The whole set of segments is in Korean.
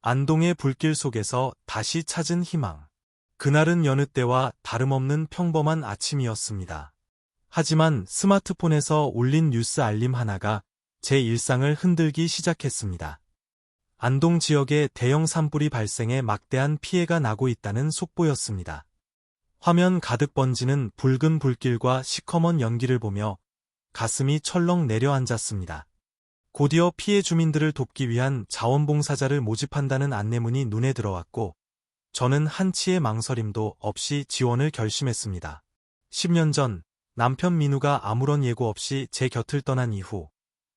안동의 불길 속에서 다시 찾은 희망. 그날은 여느 때와 다름없는 평범한 아침이었습니다. 하지만 스마트폰에서 울린 뉴스 알림 하나가 제 일상을 흔들기 시작했습니다. 안동 지역에 대형 산불이 발생해 막대한 피해가 나고 있다는 속보였습니다. 화면 가득 번지는 붉은 불길과 시커먼 연기를 보며 가슴이 철렁 내려앉았습니다. 곧이어 피해 주민들을 돕기 위한 자원봉사자를 모집한다는 안내문이 눈에 들어왔고 저는 한치의 망설임도 없이 지원을 결심했습니다. 10년 전 남편 민우가 아무런 예고 없이 제 곁을 떠난 이후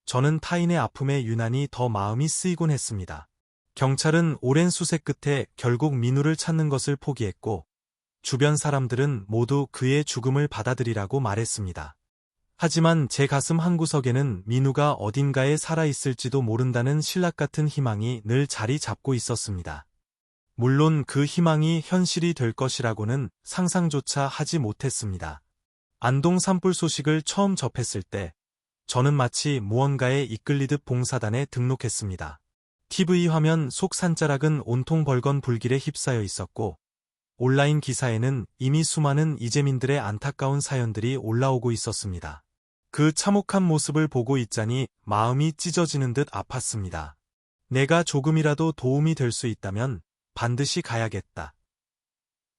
저는 타인의 아픔에 유난히 더 마음이 쓰이곤 했습니다. 경찰은 오랜 수색 끝에 결국 민우를 찾는 것을 포기했고 주변 사람들은 모두 그의 죽음을 받아들이라고 말했습니다. 하지만 제 가슴 한구석에는 민우가 어딘가에 살아있을지도 모른다는 신락 같은 희망이 늘 자리 잡고 있었습니다. 물론 그 희망이 현실이 될 것이라고는 상상조차 하지 못했습니다. 안동 산불 소식을 처음 접했을 때 저는 마치 무언가에 이끌리듯 봉사단에 등록했습니다. TV 화면 속 산자락은 온통 벌건 불길에 휩싸여 있었고 온라인 기사에는 이미 수많은 이재민들의 안타까운 사연들이 올라오고 있었습니다. 그 참혹한 모습을 보고 있자니 마음이 찢어지는 듯 아팠습니다. 내가 조금이라도 도움이 될 수 있다면 반드시 가야겠다.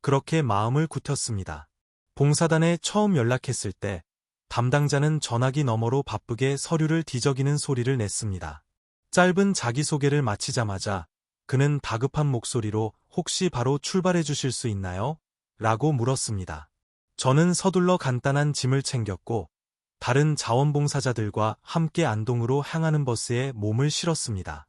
그렇게 마음을 굳혔습니다. 봉사단에 처음 연락했을 때 담당자는 전화기 너머로 바쁘게 서류를 뒤적이는 소리를 냈습니다. 짧은 자기소개를 마치자마자 그는 다급한 목소리로 혹시 바로 출발해 주실 수 있나요? 라고 물었습니다. 저는 서둘러 간단한 짐을 챙겼고 다른 자원봉사자들과 함께 안동으로 향하는 버스에 몸을 실었습니다.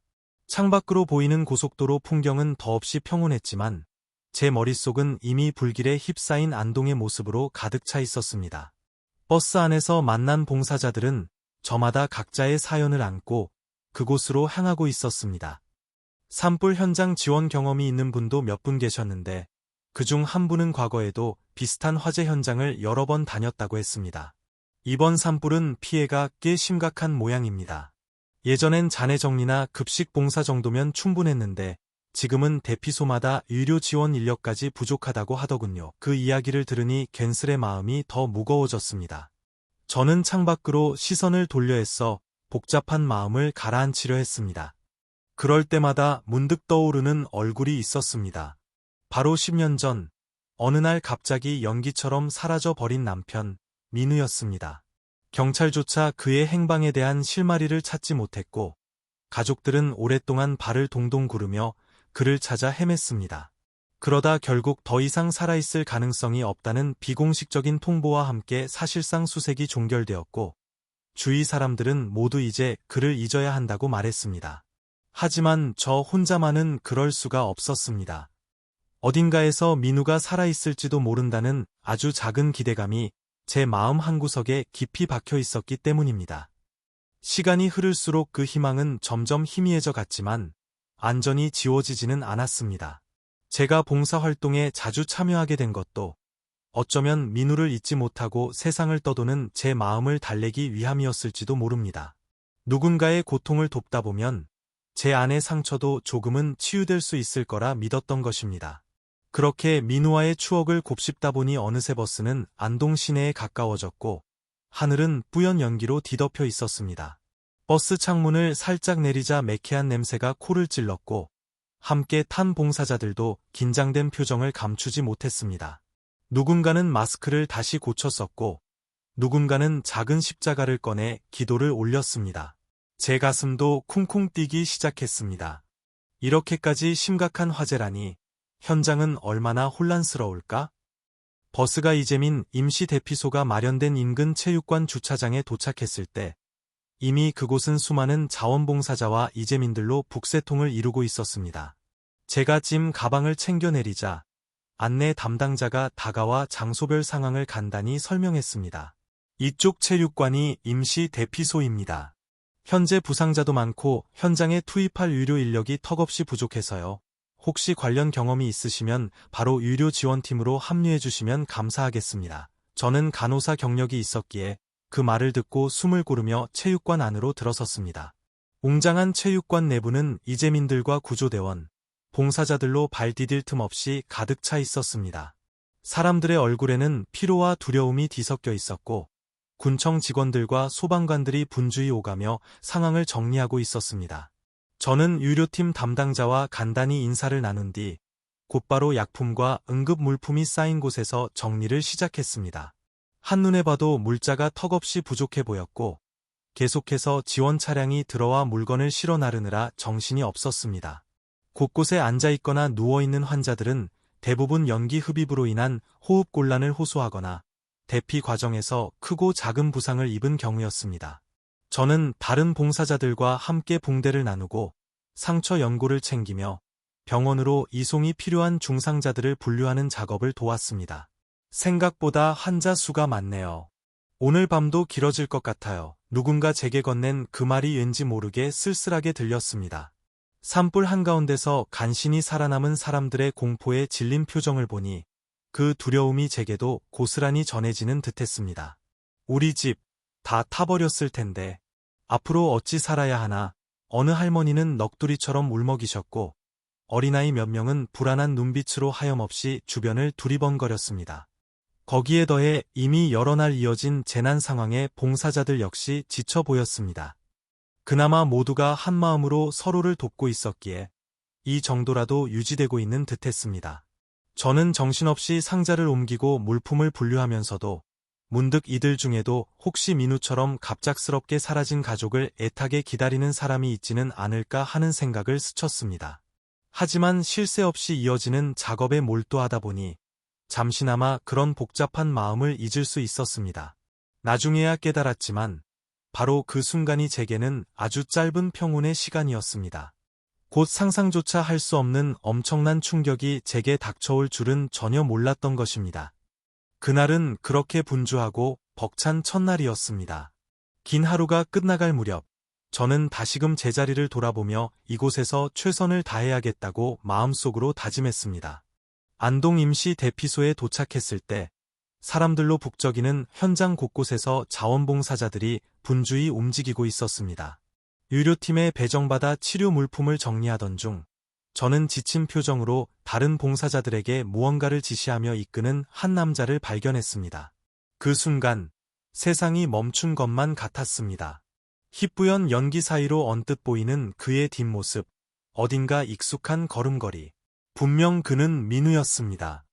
창밖으로 보이는 고속도로 풍경은 더없이 평온했지만 제 머릿속은 이미 불길에 휩싸인 안동의 모습으로 가득 차 있었습니다. 버스 안에서 만난 봉사자들은 저마다 각자의 사연을 안고 그곳으로 향하고 있었습니다. 산불 현장 지원 경험이 있는 분도 몇 분 계셨는데 그중 한 분은 과거에도 비슷한 화재 현장을 여러 번 다녔다고 했습니다. 이번 산불은 피해가 꽤 심각한 모양입니다. 예전엔 잔해 정리나 급식 봉사 정도면 충분했는데 지금은 대피소마다 의료 지원 인력까지 부족하다고 하더군요. 그 이야기를 들으니 괜스레 마음이 더 무거워졌습니다. 저는 창밖으로 시선을 돌려 애써 복잡한 마음을 가라앉히려 했습니다. 그럴 때마다 문득 떠오르는 얼굴이 있었습니다. 바로 10년 전 어느 날 갑자기 연기처럼 사라져 버린 남편 민우였습니다. 경찰조차 그의 행방에 대한 실마리를 찾지 못했고 가족들은 오랫동안 발을 동동 구르며 그를 찾아 헤맸습니다. 그러다 결국 더 이상 살아있을 가능성이 없다는 비공식적인 통보와 함께 사실상 수색이 종결되었고 주위 사람들은 모두 이제 그를 잊어야 한다고 말했습니다. 하지만 저 혼자만은 그럴 수가 없었습니다. 어딘가에서 민우가 살아있을지도 모른다는 아주 작은 기대감이 제 마음 한구석에 깊이 박혀 있었기 때문입니다. 시간이 흐를수록 그 희망은 점점 희미해져 갔지만 안전이 지워지지는 않았습니다. 제가 봉사활동에 자주 참여하게 된 것도 어쩌면 민우를 잊지 못하고 세상을 떠도는 제 마음을 달래기 위함이었을지도 모릅니다. 누군가의 고통을 돕다 보면 제 안의 상처도 조금은 치유될 수 있을 거라 믿었던 것입니다. 그렇게 민우와의 추억을 곱씹다 보니 어느새 버스는 안동 시내에 가까워졌고 하늘은 뿌연 연기로 뒤덮여 있었습니다. 버스 창문을 살짝 내리자 매캐한 냄새가 코를 찔렀고 함께 탄 봉사자들도 긴장된 표정을 감추지 못했습니다. 누군가는 마스크를 다시 고쳐 썼고 누군가는 작은 십자가를 꺼내 기도를 올렸습니다. 제 가슴도 쿵쿵 뛰기 시작했습니다. 이렇게까지 심각한 화재라니 현장은 얼마나 혼란스러울까? 버스가 이재민 임시 대피소가 마련된 인근 체육관 주차장에 도착했을 때 이미 그곳은 수많은 자원봉사자와 이재민들로 북새통을 이루고 있었습니다. 제가 짐 가방을 챙겨 내리자 안내 담당자가 다가와 장소별 상황을 간단히 설명했습니다. 이쪽 체육관이 임시 대피소입니다. 현재 부상자도 많고 현장에 투입할 의료 인력이 턱없이 부족해서요. 혹시 관련 경험이 있으시면 바로 의료 지원팀으로 합류해 주시면 감사하겠습니다. 저는 간호사 경력이 있었기에 그 말을 듣고 숨을 고르며 체육관 안으로 들어섰습니다. 웅장한 체육관 내부는 이재민들과 구조대원, 봉사자들로 발 디딜 틈 없이 가득 차 있었습니다. 사람들의 얼굴에는 피로와 두려움이 뒤섞여 있었고 군청 직원들과 소방관들이 분주히 오가며 상황을 정리하고 있었습니다. 저는 유료팀 담당자와 간단히 인사를 나눈 뒤 곧바로 약품과 응급 물품이 쌓인 곳에서 정리를 시작했습니다. 한눈에 봐도 물자가 턱없이 부족해 보였고 계속해서 지원 차량이 들어와 물건을 실어 나르느라 정신이 없었습니다. 곳곳에 앉아있거나 누워있는 환자들은 대부분 연기 흡입으로 인한 호흡곤란을 호소하거나 대피 과정에서 크고 작은 부상을 입은 경우였습니다. 저는 다른 봉사자들과 함께 붕대를 나누고 상처 연고를 챙기며 병원으로 이송이 필요한 중상자들을 분류하는 작업을 도왔습니다. 생각보다 환자 수가 많네요. 오늘 밤도 길어질 것 같아요. 누군가 제게 건넨 그 말이 왠지 모르게 쓸쓸하게 들렸습니다. 산불 한가운데서 간신히 살아남은 사람들의 공포에 질린 표정을 보니 그 두려움이 제게도 고스란히 전해지는 듯했습니다. 우리 집 다 타버렸을 텐데 앞으로 어찌 살아야 하나. 어느 할머니는 넋두리처럼 울먹이셨고 어린아이 몇 명은 불안한 눈빛으로 하염없이 주변을 두리번거렸습니다. 거기에 더해 이미 여러 날 이어진 재난 상황에 봉사자들 역시 지쳐 보였습니다. 그나마 모두가 한마음으로 서로를 돕고 있었기에 이 정도라도 유지되고 있는 듯했습니다. 저는 정신없이 상자를 옮기고 물품을 분류하면서도 문득 이들 중에도 혹시 민우처럼 갑작스럽게 사라진 가족을 애타게 기다리는 사람이 있지는 않을까 하는 생각을 스쳤습니다. 하지만 쉴 새 없이 이어지는 작업에 몰두하다 보니 잠시나마 그런 복잡한 마음을 잊을 수 있었습니다. 나중에야 깨달았지만 바로 그 순간이 제게는 아주 짧은 평온의 시간이었습니다. 곧 상상조차 할 수 없는 엄청난 충격이 제게 닥쳐올 줄은 전혀 몰랐던 것입니다. 그날은 그렇게 분주하고 벅찬 첫날이었습니다. 긴 하루가 끝나갈 무렵 저는 다시금 제자리를 돌아보며 이곳에서 최선을 다해야겠다고 마음속으로 다짐했습니다. 안동 임시 대피소에 도착했을 때 사람들로 북적이는 현장 곳곳에서 자원봉사자들이 분주히 움직이고 있었습니다. 유료팀에 배정받아 치료 물품을 정리하던 중 저는 지친 표정으로 다른 봉사자들에게 무언가를 지시하며 이끄는 한 남자를 발견했습니다. 그 순간 세상이 멈춘 것만 같았습니다. 희뿌연 연기 사이로 언뜻 보이는 그의 뒷모습, 어딘가 익숙한 걸음걸이. 분명 그는 민우였습니다.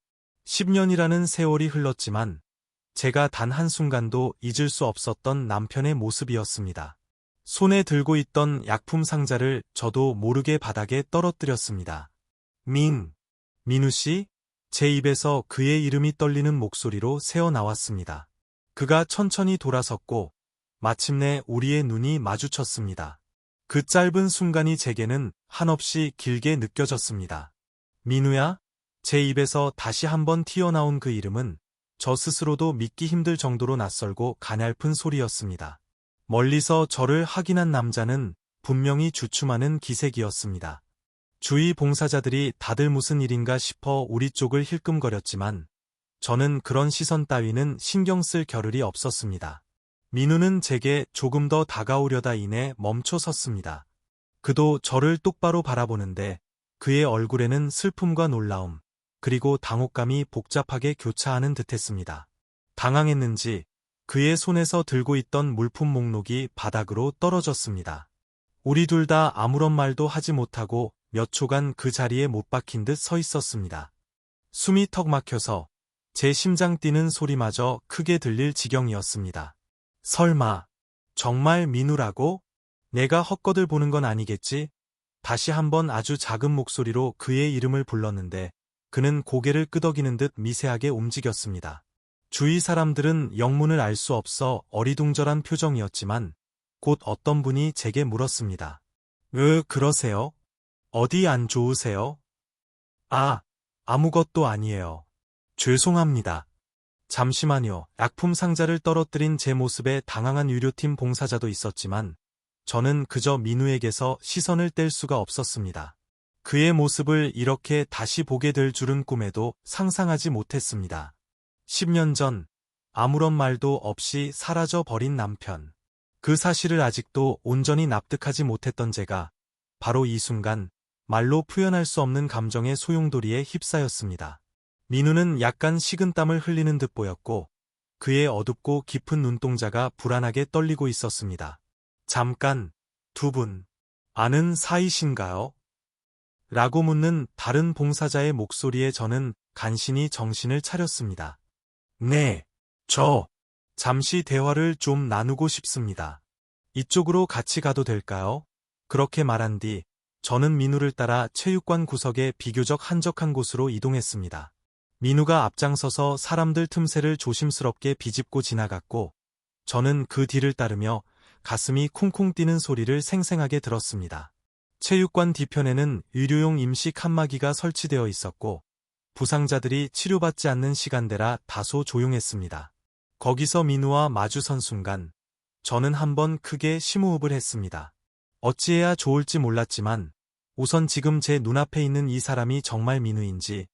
10년이라는 세월이 흘렀지만 제가 단 한순간도 잊을 수 없었던 남편의 모습이었습니다. 손에 들고 있던 약품 상자를 저도 모르게 바닥에 떨어뜨렸습니다. 민우 씨? 제 입에서 그의 이름이 떨리는 목소리로 새어나왔습니다. 그가 천천히 돌아섰고 마침내 우리의 눈이 마주쳤습니다. 그 짧은 순간이 제게는 한없이 길게 느껴졌습니다. 민우야? 제 입에서 다시 한번 튀어나온 그 이름은 저 스스로도 믿기 힘들 정도로 낯설고 가냘픈 소리였습니다. 멀리서 저를 확인한 남자는 분명히 주춤하는 기색이었습니다. 주위 봉사자들이 다들 무슨 일인가 싶어 우리 쪽을 힐끔거렸지만 저는 그런 시선 따위는 신경 쓸 겨를이 없었습니다. 민우는 제게 조금 더 다가오려다 이내 멈춰 섰습니다. 그도 저를 똑바로 바라보는데 그의 얼굴에는 슬픔과 놀라움, 그리고 당혹감이 복잡하게 교차하는 듯했습니다. 당황했는지 그의 손에서 들고 있던 물품 목록이 바닥으로 떨어졌습니다. 우리 둘 다 아무런 말도 하지 못하고 몇 초간 그 자리에 못 박힌 듯 서 있었습니다. 숨이 턱 막혀서 제 심장 뛰는 소리마저 크게 들릴 지경이었습니다. 설마 정말 민우라고? 내가 헛것을 보는 건 아니겠지? 다시 한번 아주 작은 목소리로 그의 이름을 불렀는데 그는 고개를 끄덕이는 듯 미세하게 움직였습니다. 주위 사람들은 영문을 알 수 없어 어리둥절한 표정이었지만 곧 어떤 분이 제게 물었습니다. 그러세요? 어디 안 좋으세요? 아무것도 아니에요. 죄송합니다. 잠시만요. 약품 상자를 떨어뜨린 제 모습에 당황한 유료팀 봉사자도 있었지만 저는 그저 민우에게서 시선을 뗄 수가 없었습니다. 그의 모습을 이렇게 다시 보게 될 줄은 꿈에도 상상하지 못했습니다. 10년 전 아무런 말도 없이 사라져 버린 남편. 그 사실을 아직도 온전히 납득하지 못했던 제가 바로 이 순간 말로 표현할 수 없는 감정의 소용돌이에 휩싸였습니다. 민우는 약간 식은땀을 흘리는 듯 보였고 그의 어둡고 깊은 눈동자가 불안하게 떨리고 있었습니다. 잠깐, 두 분, 아는 사이신가요? 라고 묻는 다른 봉사자의 목소리에 저는 간신히 정신을 차렸습니다. 네, 잠시 대화를 좀 나누고 싶습니다. 이쪽으로 같이 가도 될까요? 그렇게 말한 뒤 저는 민우를 따라 체육관 구석에 비교적 한적한 곳으로 이동했습니다. 민우가 앞장서서 사람들 틈새를 조심스럽게 비집고 지나갔고 저는 그 뒤를 따르며 가슴이 쿵쿵 뛰는 소리를 생생하게 들었습니다. 체육관 뒤편에는 의료용 임시 칸막이가 설치되어 있었고 부상자들이 치료받지 않는 시간대라 다소 조용했습니다. 거기서 민우와 마주선 순간 저는 한번 크게 심호흡을 했습니다. 어찌해야 좋을지 몰랐지만 우선 지금 제 눈앞에 있는 이 사람이 정말 민우인지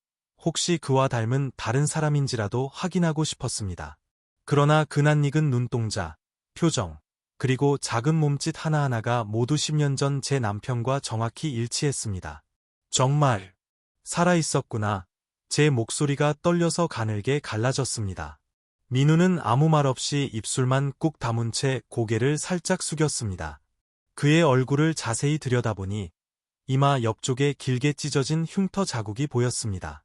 혹시 그와 닮은 다른 사람인지라도 확인하고 싶었습니다. 그러나 그 낯익은 눈동자, 표정, 그리고 작은 몸짓 하나하나가 모두 10년 전 제 남편과 정확히 일치했습니다. 정말 살아있었구나. 제 목소리가 떨려서 가늘게 갈라졌습니다. 민우는 아무 말 없이 입술만 꾹 다문 채 고개를 살짝 숙였습니다. 그의 얼굴을 자세히 들여다보니 이마 옆쪽에 길게 찢어진 흉터 자국이 보였습니다.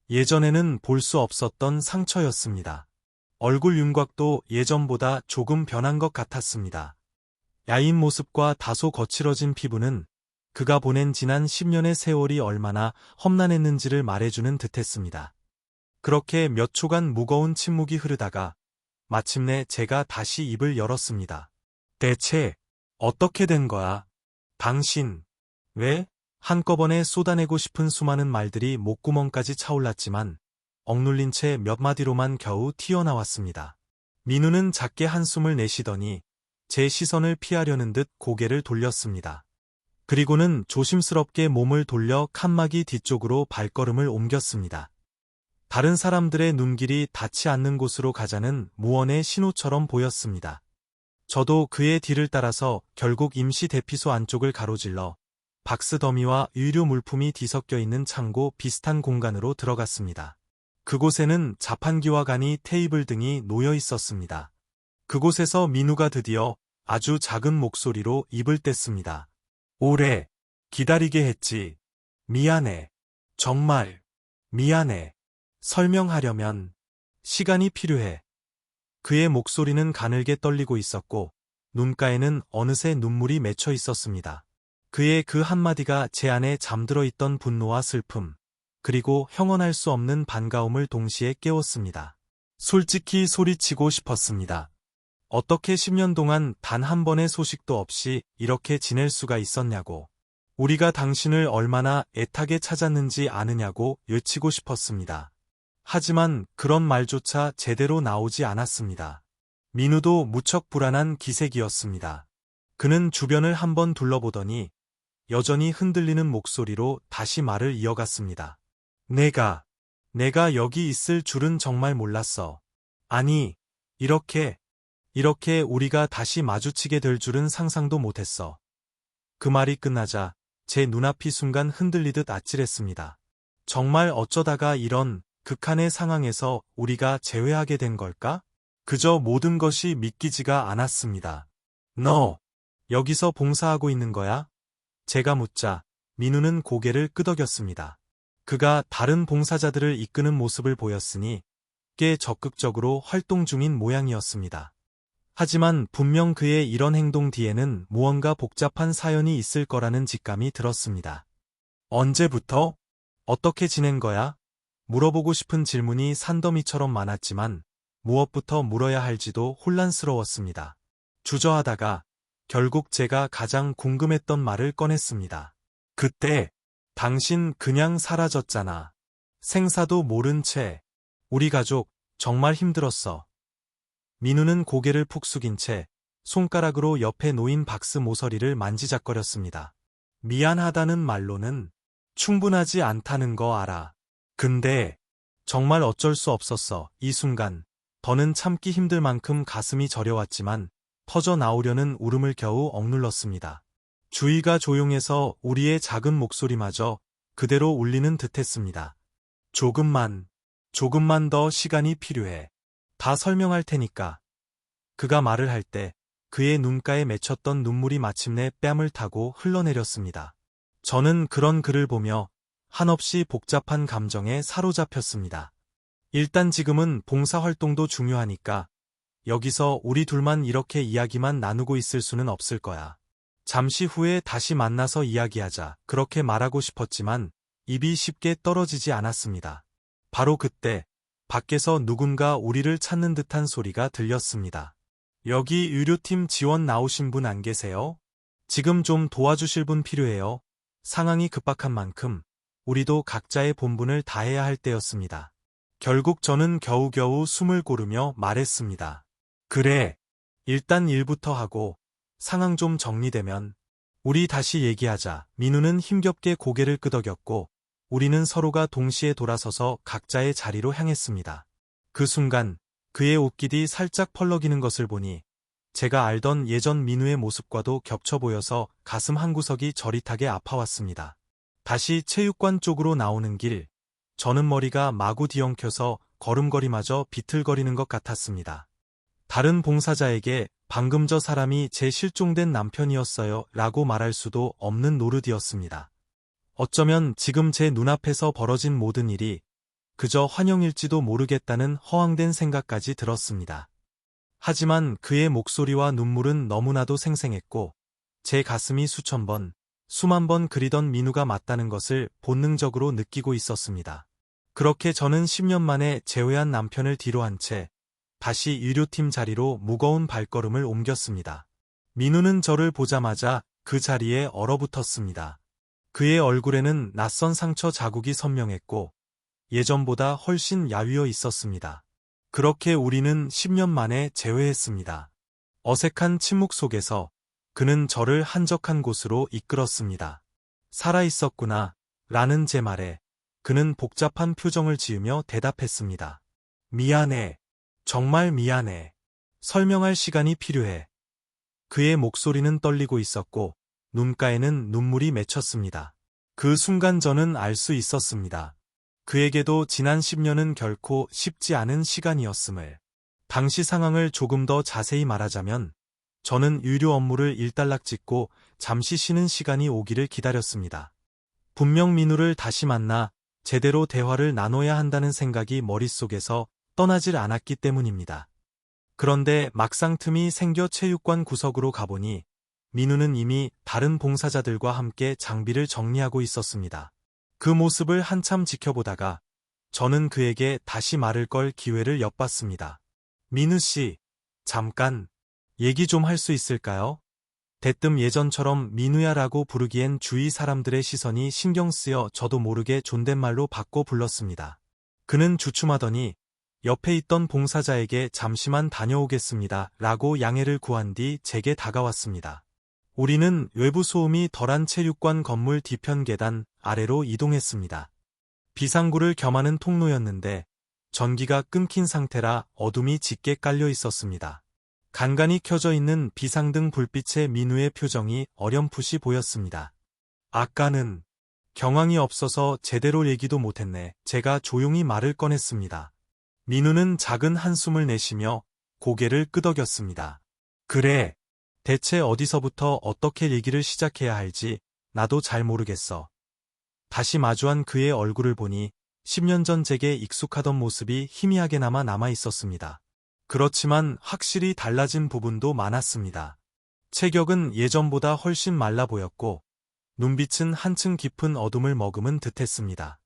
예전에는 볼 수 없었던 상처였습니다. 얼굴 윤곽도 예전보다 조금 변한 것 같았습니다. 야인 모습과 다소 거칠어진 피부는 그가 보낸 지난 10년의 세월이 얼마나 험난했는지를 말해주는 듯했습니다. 그렇게 몇 초간 무거운 침묵이 흐르다가 마침내 제가 다시 입을 열었습니다. 대체 어떻게 된 거야? 당신, 왜? 한꺼번에 쏟아내고 싶은 수많은 말들이 목구멍까지 차올랐지만 억눌린 채 몇 마디로만 겨우 튀어나왔습니다. 민우는 작게 한숨을 내쉬더니 제 시선을 피하려는 듯 고개를 돌렸습니다. 그리고는 조심스럽게 몸을 돌려 칸막이 뒤쪽으로 발걸음을 옮겼습니다. 다른 사람들의 눈길이 닿지 않는 곳으로 가자는 무언의 신호처럼 보였습니다. 저도 그의 뒤를 따라서 결국 임시 대피소 안쪽을 가로질러 박스 더미와 의료 물품이 뒤섞여 있는 창고 비슷한 공간으로 들어갔습니다. 그곳에는 자판기와 간이 테이블 등이 놓여 있었습니다. 그곳에서 민우가 드디어 아주 작은 목소리로 입을 뗐습니다. 오래 기다리게 했지. 미안해. 정말 미안해. 설명하려면 시간이 필요해. 그의 목소리는 가늘게 떨리고 있었고 눈가에는 어느새 눈물이 맺혀 있었습니다. 그의 그 한마디가 제 안에 잠들어 있던 분노와 슬픔, 그리고 형언할 수 없는 반가움을 동시에 깨웠습니다. 솔직히 소리치고 싶었습니다. 어떻게 10년 동안 단 한 번의 소식도 없이 이렇게 지낼 수가 있었냐고. 우리가 당신을 얼마나 애타게 찾았는지 아느냐고 외치고 싶었습니다. 하지만 그런 말조차 제대로 나오지 않았습니다. 민우도 무척 불안한 기색이었습니다. 그는 주변을 한번 둘러보더니 여전히 흔들리는 목소리로 다시 말을 이어갔습니다. 내가 여기 있을 줄은 정말 몰랐어. 아니, 이렇게 우리가 다시 마주치게 될 줄은 상상도 못했어. 그 말이 끝나자 제 눈앞이 순간 흔들리듯 아찔했습니다. 정말 어쩌다가 이런 극한의 상황에서 우리가 재회하게 된 걸까? 그저 모든 것이 믿기지가 않았습니다. 너, 여기서 봉사하고 있는 거야? 제가 묻자 민우는 고개를 끄덕였습니다. 그가 다른 봉사자들을 이끄는 모습을 보였으니 꽤 적극적으로 활동 중인 모양이었습니다. 하지만 분명 그의 이런 행동 뒤에는 무언가 복잡한 사연이 있을 거라는 직감이 들었습니다. 언제부터? 어떻게 지낸 거야? 물어보고 싶은 질문이 산더미처럼 많았지만 무엇부터 물어야 할지도 혼란스러웠습니다. 주저하다가 결국 제가 가장 궁금했던 말을 꺼냈습니다. 그때 당신 그냥 사라졌잖아. 생사도 모른 채. 우리 가족 정말 힘들었어. 민우는 고개를 푹 숙인 채 손가락으로 옆에 놓인 박스 모서리를 만지작거렸습니다. 미안하다는 말로는 충분하지 않다는 거 알아. 근데 정말 어쩔 수 없었어. 이 순간 더는 참기 힘들 만큼 가슴이 저려왔지만 터져 나오려는 울음을 겨우 억눌렀습니다. 주위가 조용해서 우리의 작은 목소리마저 그대로 울리는 듯했습니다. 조금만 더 시간이 필요해. 다 설명할 테니까. 그가 말을 할 때 그의 눈가에 맺혔던 눈물이 마침내 뺨을 타고 흘러내렸습니다. 저는 그런 그를 보며 한없이 복잡한 감정에 사로잡혔습니다. 일단 지금은 봉사활동도 중요하니까 여기서 우리 둘만 이렇게 이야기만 나누고 있을 수는 없을 거야. 잠시 후에 다시 만나서 이야기하자. 그렇게 말하고 싶었지만 입이 쉽게 떨어지지 않았습니다. 바로 그때 밖에서 누군가 우리를 찾는 듯한 소리가 들렸습니다. 여기 의료팀 지원 나오신 분 안 계세요? 지금 좀 도와주실 분 필요해요. 상황이 급박한 만큼 우리도 각자의 본분을 다해야 할 때였습니다. 결국 저는 겨우겨우 숨을 고르며 말했습니다. 그래, 일단 일부터 하고 상황 좀 정리되면 우리 다시 얘기하자. 민우는 힘겹게 고개를 끄덕였고 우리는 서로가 동시에 돌아서서 각자의 자리로 향했습니다. 그 순간 그의 옷깃이 살짝 펄럭이는 것을 보니 제가 알던 예전 민우의 모습과도 겹쳐 보여서 가슴 한구석이 저릿하게 아파왔습니다. 다시 체육관 쪽으로 나오는 길, 저는 머리가 마구 뒤엉켜서 걸음걸이마저 비틀거리는 것 같았습니다. 다른 봉사자에게 방금 저 사람이 제 실종된 남편이었어요 라고 말할 수도 없는 노릇이었습니다. 어쩌면 지금 제 눈앞에서 벌어진 모든 일이 그저 환영일지도 모르겠다는 허황된 생각까지 들었습니다. 하지만 그의 목소리와 눈물은 너무나도 생생했고 제 가슴이 수천 번, 수만 번 그리던 민우가 맞다는 것을 본능적으로 느끼고 있었습니다. 그렇게 저는 10년 만에 재회한 남편을 뒤로한 채 다시 의료팀 자리로 무거운 발걸음을 옮겼습니다. 민우는 저를 보자마자 그 자리에 얼어붙었습니다. 그의 얼굴에는 낯선 상처 자국이 선명했고 예전보다 훨씬 야위어 있었습니다. 그렇게 우리는 10년 만에 재회했습니다. 어색한 침묵 속에서 그는 저를 한적한 곳으로 이끌었습니다. 살아있었구나 라는 제 말에 그는 복잡한 표정을 지으며 대답했습니다. 미안해. 정말 미안해. 설명할 시간이 필요해. 그의 목소리는 떨리고 있었고 눈가에는 눈물이 맺혔습니다. 그 순간 저는 알 수 있었습니다. 그에게도 지난 10년은 결코 쉽지 않은 시간이었음을. 당시 상황을 조금 더 자세히 말하자면 저는 의료 업무를 일단락짓고 잠시 쉬는 시간이 오기를 기다렸습니다. 분명 민우를 다시 만나 제대로 대화를 나눠야 한다는 생각이 머릿속에서 떠나질 않았기 때문입니다. 그런데 막상 틈이 생겨 체육관 구석으로 가보니 민우는 이미 다른 봉사자들과 함께 장비를 정리하고 있었습니다. 그 모습을 한참 지켜보다가 저는 그에게 다시 말을 걸 기회를 엿봤습니다. 민우 씨, 잠깐 얘기 좀 할 수 있을까요? 대뜸 예전처럼 민우야라고 부르기엔 주위 사람들의 시선이 신경 쓰여 저도 모르게 존댓말로 바꿔 불렀습니다. 그는 주춤하더니 옆에 있던 봉사자에게 잠시만 다녀오겠습니다 라고 양해를 구한 뒤 제게 다가왔습니다. 우리는 외부 소음이 덜한 체육관 건물 뒤편 계단 아래로 이동했습니다. 비상구를 겸하는 통로였는데 전기가 끊긴 상태라 어둠이 짙게 깔려 있었습니다. 간간히 켜져 있는 비상등 불빛에 민우의 표정이 어렴풋이 보였습니다. 아까는 경황이 없어서 제대로 얘기도 못했네. 제가 조용히 말을 꺼냈습니다. 민우는 작은 한숨을 내쉬며 고개를 끄덕였습니다. 그래, 대체 어디서부터 어떻게 얘기를 시작해야 할지 나도 잘 모르겠어. 다시 마주한 그의 얼굴을 보니 10년 전 제게 익숙하던 모습이 희미하게나마 남아 있었습니다. 그렇지만 확실히 달라진 부분도 많았습니다. 체격은 예전보다 훨씬 말라 보였고 눈빛은 한층 깊은 어둠을 머금은 듯했습니다.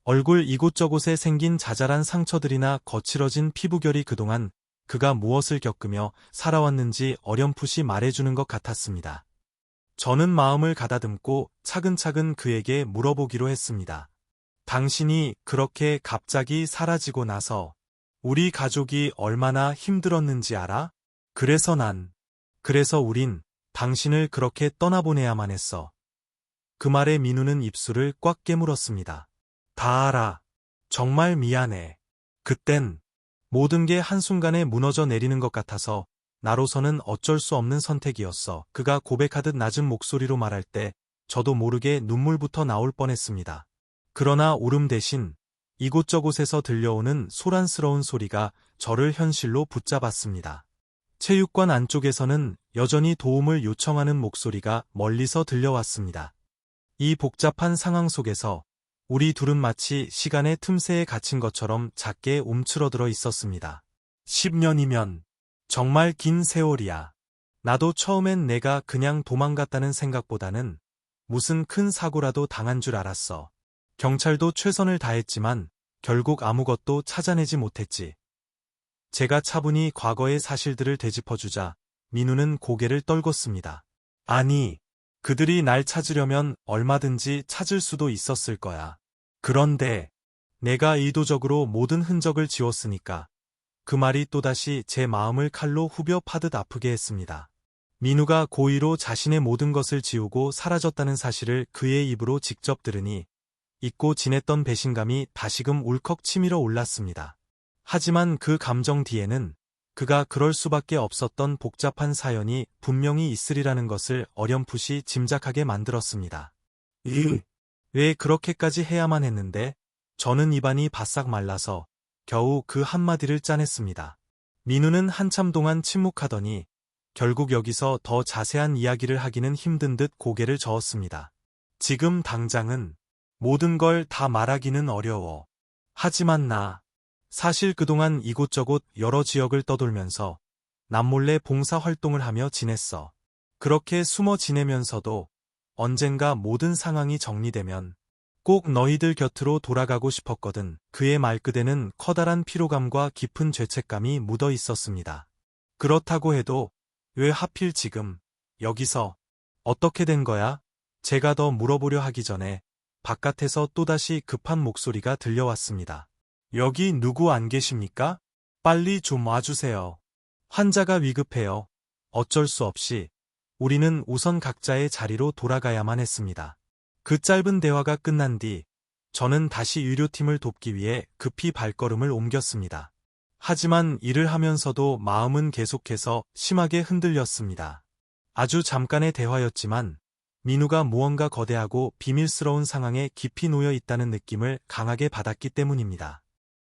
얼굴 이곳저곳에 생긴 자잘한 상처들이나 거칠어진 피부결이 그동안 그가 무엇을 겪으며 살아왔는지 어렴풋이 말해주는 것 같았습니다. 저는 마음을 가다듬고 차근차근 그에게 물어보기로 했습니다. 당신이 그렇게 갑자기 사라지고 나서 우리 가족이 얼마나 힘들었는지 알아? 그래서 우린 당신을 그렇게 떠나보내야만 했어. 그 말에 민우는 입술을 꽉 깨물었습니다. 다 알아. 정말 미안해. 그땐 모든 게 한순간에 무너져 내리는 것 같아서 나로서는 어쩔 수 없는 선택이었어. 그가 고백하듯 낮은 목소리로 말할 때 저도 모르게 눈물부터 나올 뻔했습니다. 그러나 울음 대신 이곳저곳에서 들려오는 소란스러운 소리가 저를 현실로 붙잡았습니다. 체육관 안쪽에서는 여전히 도움을 요청하는 목소리가 멀리서 들려왔습니다. 이 복잡한 상황 속에서 우리 둘은 마치 시간의 틈새에 갇힌 것처럼 작게 움츠러들어 있었습니다. 10년이면 정말 긴 세월이야. 나도 처음엔 내가 그냥 도망갔다는 생각보다는 무슨 큰 사고라도 당한 줄 알았어. 경찰도 최선을 다했지만 결국 아무것도 찾아내지 못했지. 제가 차분히 과거의 사실들을 되짚어주자 민우는 고개를 떨궜습니다. 아니, 그들이 날 찾으려면 얼마든지 찾을 수도 있었을 거야. 그런데 내가 의도적으로 모든 흔적을 지웠으니까. 그 말이 또다시 제 마음을 칼로 후벼 파듯 아프게 했습니다. 민우가 고의로 자신의 모든 것을 지우고 사라졌다는 사실을 그의 입으로 직접 들으니 잊고 지냈던 배신감이 다시금 울컥 치밀어 올랐습니다. 하지만 그 감정 뒤에는 그가 그럴 수밖에 없었던 복잡한 사연이 분명히 있으리라는 것을 어렴풋이 짐작하게 만들었습니다. 왜 그렇게까지 해야만 했는데? 저는 입안이 바싹 말라서 겨우 그 한마디를 짜냈습니다. 민우는 한참 동안 침묵하더니 결국 여기서 더 자세한 이야기를 하기는 힘든 듯 고개를 저었습니다. 지금 당장은 모든 걸 다 말하기는 어려워. 하지만 사실 그동안 이곳저곳 여러 지역을 떠돌면서 남몰래 봉사활동을 하며 지냈어. 그렇게 숨어 지내면서도 언젠가 모든 상황이 정리되면 꼭 너희들 곁으로 돌아가고 싶었거든. 그의 말끝에는 커다란 피로감과 깊은 죄책감이 묻어 있었습니다. 그렇다고 해도 왜 하필 지금 여기서 어떻게 된 거야? 제가 더 물어보려 하기 전에 바깥에서 또다시 급한 목소리가 들려왔습니다. 여기 누구 안 계십니까? 빨리 좀 와주세요. 환자가 위급해요. 어쩔 수 없이 우리는 우선 각자의 자리로 돌아가야만 했습니다. 그 짧은 대화가 끝난 뒤 저는 다시 의료팀을 돕기 위해 급히 발걸음을 옮겼습니다. 하지만 일을 하면서도 마음은 계속해서 심하게 흔들렸습니다. 아주 잠깐의 대화였지만 민우가 무언가 거대하고 비밀스러운 상황에 깊이 놓여 있다는 느낌을 강하게 받았기 때문입니다.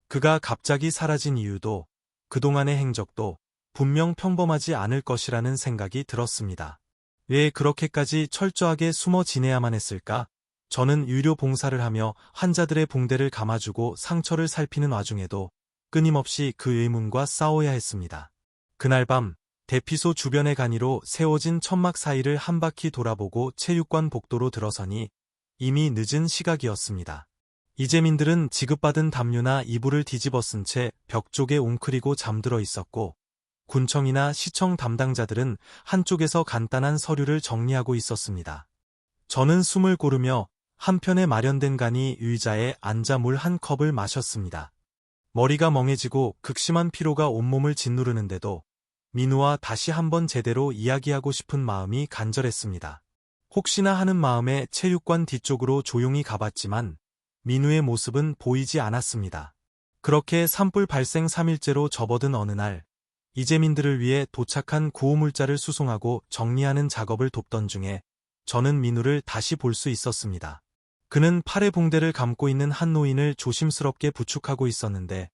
그가 갑자기 사라진 이유도 그동안의 행적도 분명 평범하지 않을 것이라는 생각이 들었습니다. 왜 그렇게까지 철저하게 숨어 지내야만 했을까? 저는 의료 봉사를 하며 환자들의 붕대를 감아주고 상처를 살피는 와중에도 끊임없이 그 의문과 싸워야 했습니다. 그날 밤 대피소 주변의 간이로 세워진 천막 사이를 한 바퀴 돌아보고 체육관 복도로 들어서니 이미 늦은 시각이었습니다. 이재민들은 지급받은 담요나 이불을 뒤집어 쓴 채 벽 쪽에 웅크리고 잠들어 있었고 군청이나 시청 담당자들은 한쪽에서 간단한 서류를 정리하고 있었습니다. 저는 숨을 고르며 한편에 마련된 간이 의자에 앉아 물 한 컵을 마셨습니다. 머리가 멍해지고 극심한 피로가 온몸을 짓누르는데도 민우와 다시 한번 제대로 이야기하고 싶은 마음이 간절했습니다. 혹시나 하는 마음에 체육관 뒤쪽으로 조용히 가봤지만 민우의 모습은 보이지 않았습니다. 그렇게 산불 발생 3일째로 접어든 어느 날 이재민들을 위해 도착한 구호물자를 수송하고 정리하는 작업을 돕던 중에 저는 민우를 다시 볼 수 있었습니다. 그는 팔에 붕대를 감고 있는 한 노인을 조심스럽게 부축하고 있었는데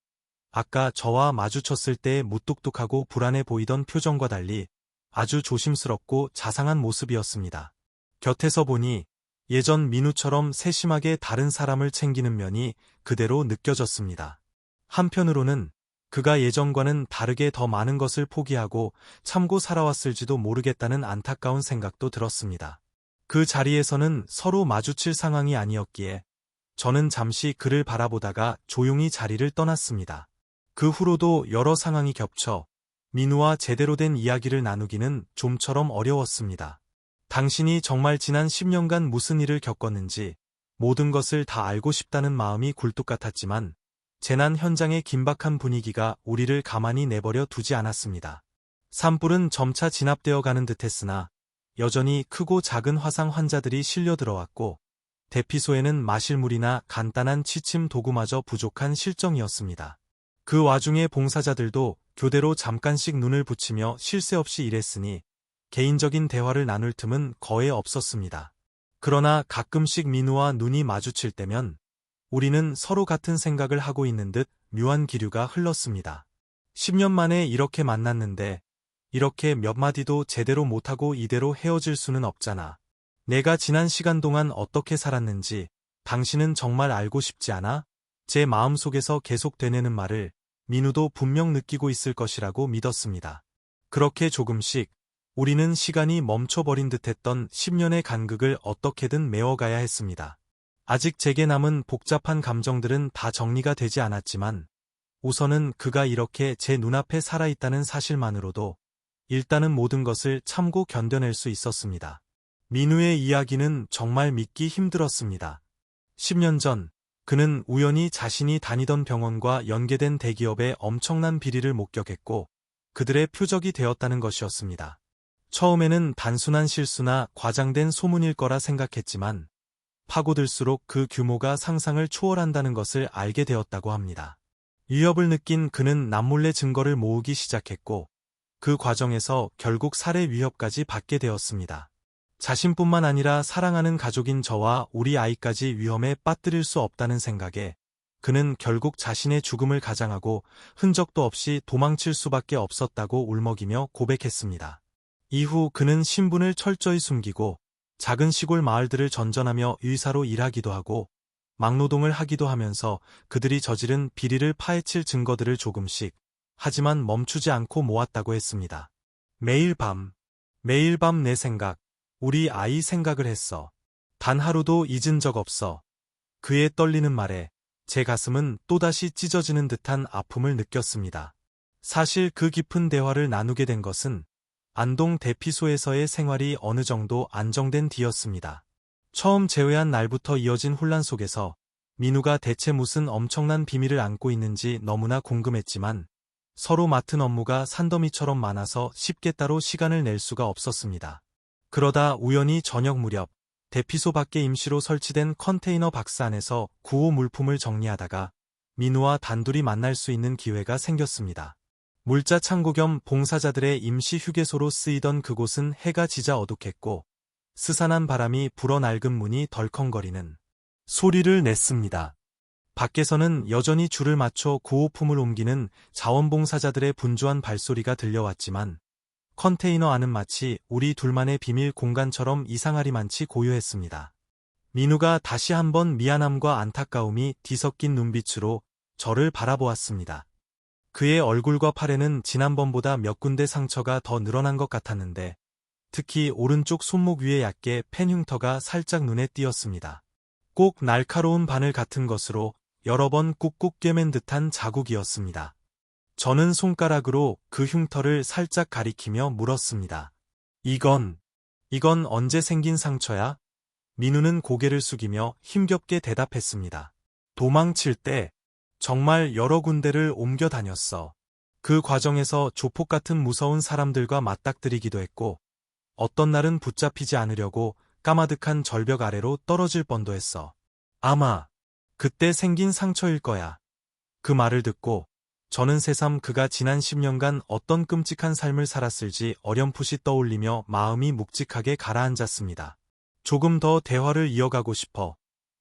아까 저와 마주쳤을 때의 무뚝뚝하고 불안해 보이던 표정과 달리 아주 조심스럽고 자상한 모습이었습니다. 곁에서 보니 예전 민우처럼 세심하게 다른 사람을 챙기는 면이 그대로 느껴졌습니다. 한편으로는 그가 예전과는 다르게 더 많은 것을 포기하고 참고 살아왔을지도 모르겠다는 안타까운 생각도 들었습니다. 그 자리에서는 서로 마주칠 상황이 아니었기에 저는 잠시 그를 바라보다가 조용히 자리를 떠났습니다. 그 후로도 여러 상황이 겹쳐 민우와 제대로 된 이야기를 나누기는 좀처럼 어려웠습니다. 당신이 정말 지난 10년간 무슨 일을 겪었는지 모든 것을 다 알고 싶다는 마음이 굴뚝 같았지만 재난 현장의 긴박한 분위기가 우리를 가만히 내버려 두지 않았습니다. 산불은 점차 진압되어 가는 듯했으나 여전히 크고 작은 화상 환자들이 실려 들어왔고 대피소에는 마실 물이나 간단한 취침 도구마저 부족한 실정이었습니다. 그 와중에 봉사자들도 교대로 잠깐씩 눈을 붙이며 쉴 새 없이 일했으니 개인적인 대화를 나눌 틈은 거의 없었습니다. 그러나 가끔씩 민우와 눈이 마주칠 때면 우리는 서로 같은 생각을 하고 있는 듯 묘한 기류가 흘렀습니다. 10년 만에 이렇게 만났는데 이렇게 몇 마디도 제대로 못하고 이대로 헤어질 수는 없잖아. 내가 지난 시간 동안 어떻게 살았는지 당신은 정말 알고 싶지 않아? 제 마음속에서 계속 되뇌는 말을 민우도 분명 느끼고 있을 것이라고 믿었습니다. 그렇게 조금씩 우리는 시간이 멈춰버린 듯했던 10년의 간극을 어떻게든 메워가야 했습니다. 아직 제게 남은 복잡한 감정들은 다 정리가 되지 않았지만 우선은 그가 이렇게 제 눈앞에 살아있다는 사실만으로도 일단은 모든 것을 참고 견뎌낼 수 있었습니다. 민우의 이야기는 정말 믿기 힘들었습니다. 10년 전 그는 우연히 자신이 다니던 병원과 연계된 대기업의 엄청난 비리를 목격했고 그들의 표적이 되었다는 것이었습니다. 처음에는 단순한 실수나 과장된 소문일 거라 생각했지만 파고들수록 그 규모가 상상을 초월한다는 것을 알게 되었다고 합니다. 위협을 느낀 그는 남몰래 증거를 모으기 시작했고 그 과정에서 결국 살해 위협까지 받게 되었습니다. 자신뿐만 아니라 사랑하는 가족인 저와 우리 아이까지 위험에 빠뜨릴 수 없다는 생각에 그는 결국 자신의 죽음을 가장하고 흔적도 없이 도망칠 수밖에 없었다고 울먹이며 고백했습니다. 이후 그는 신분을 철저히 숨기고 작은 시골 마을들을 전전하며 의사로 일하기도 하고 막노동을 하기도 하면서 그들이 저지른 비리를 파헤칠 증거들을 조금씩 하지만 멈추지 않고 모았다고 했습니다. 매일 밤 내 생각, 우리 아이 생각을 했어. 단 하루도 잊은 적 없어. 그의 떨리는 말에 제 가슴은 또다시 찢어지는 듯한 아픔을 느꼈습니다. 사실 그 깊은 대화를 나누게 된 것은 안동 대피소에서의 생활이 어느 정도 안정된 뒤였습니다. 처음 재회한 날부터 이어진 혼란 속에서 민우가 대체 무슨 엄청난 비밀을 안고 있는지 너무나 궁금했지만 서로 맡은 업무가 산더미처럼 많아서 쉽게 따로 시간을 낼 수가 없었습니다. 그러다 우연히 저녁 무렵 대피소 밖에 임시로 설치된 컨테이너 박스 안에서 구호 물품을 정리하다가 민우와 단둘이 만날 수 있는 기회가 생겼습니다. 물자 창고 겸 봉사자들의 임시 휴게소로 쓰이던 그곳은 해가 지자 어둑했고 스산한 바람이 불어 낡은 문이 덜컹거리는 소리를 냈습니다. 밖에서는 여전히 줄을 맞춰 구호품을 옮기는 자원봉사자들의 분주한 발소리가 들려왔지만 컨테이너 안은 마치 우리 둘만의 비밀 공간처럼 이상하리만치 고요했습니다. 민우가 다시 한번 미안함과 안타까움이 뒤섞인 눈빛으로 저를 바라보았습니다. 그의 얼굴과 팔에는 지난번보다 몇 군데 상처가 더 늘어난 것 같았는데 특히 오른쪽 손목 위에 얇게 팬 흉터가 살짝 눈에 띄었습니다. 꼭 날카로운 바늘 같은 것으로 여러 번 꾹꾹 꿰맨 듯한 자국이었습니다. 저는 손가락으로 그 흉터를 살짝 가리키며 물었습니다. 이건 언제 생긴 상처야? 민우는 고개를 숙이며 힘겹게 대답했습니다. 도망칠 때 정말 여러 군데를 옮겨 다녔어. 그 과정에서 조폭 같은 무서운 사람들과 맞닥뜨리기도 했고 어떤 날은 붙잡히지 않으려고 까마득한 절벽 아래로 떨어질 뻔도 했어. 아마 그때 생긴 상처일 거야. 그 말을 듣고 저는 새삼 그가 지난 10년간 어떤 끔찍한 삶을 살았을지 어렴풋이 떠올리며 마음이 묵직하게 가라앉았습니다. 조금 더 대화를 이어가고 싶어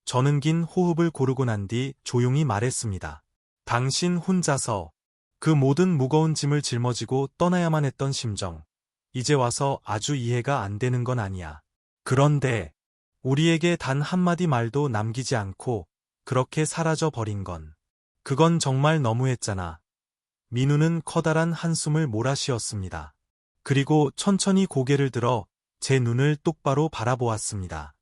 저는 긴 호흡을 고르고 난 뒤 조용히 말했습니다. 당신 혼자서 그 모든 무거운 짐을 짊어지고 떠나야만 했던 심정. 이제 와서 아주 이해가 안 되는 건 아니야. 그런데 우리에게 단 한마디 말도 남기지 않고 그렇게 사라져 버린 건. 그건 정말 너무했잖아. 민우는 커다란 한숨을 몰아쉬었습니다. 그리고 천천히 고개를 들어 제 눈을 똑바로 바라보았습니다.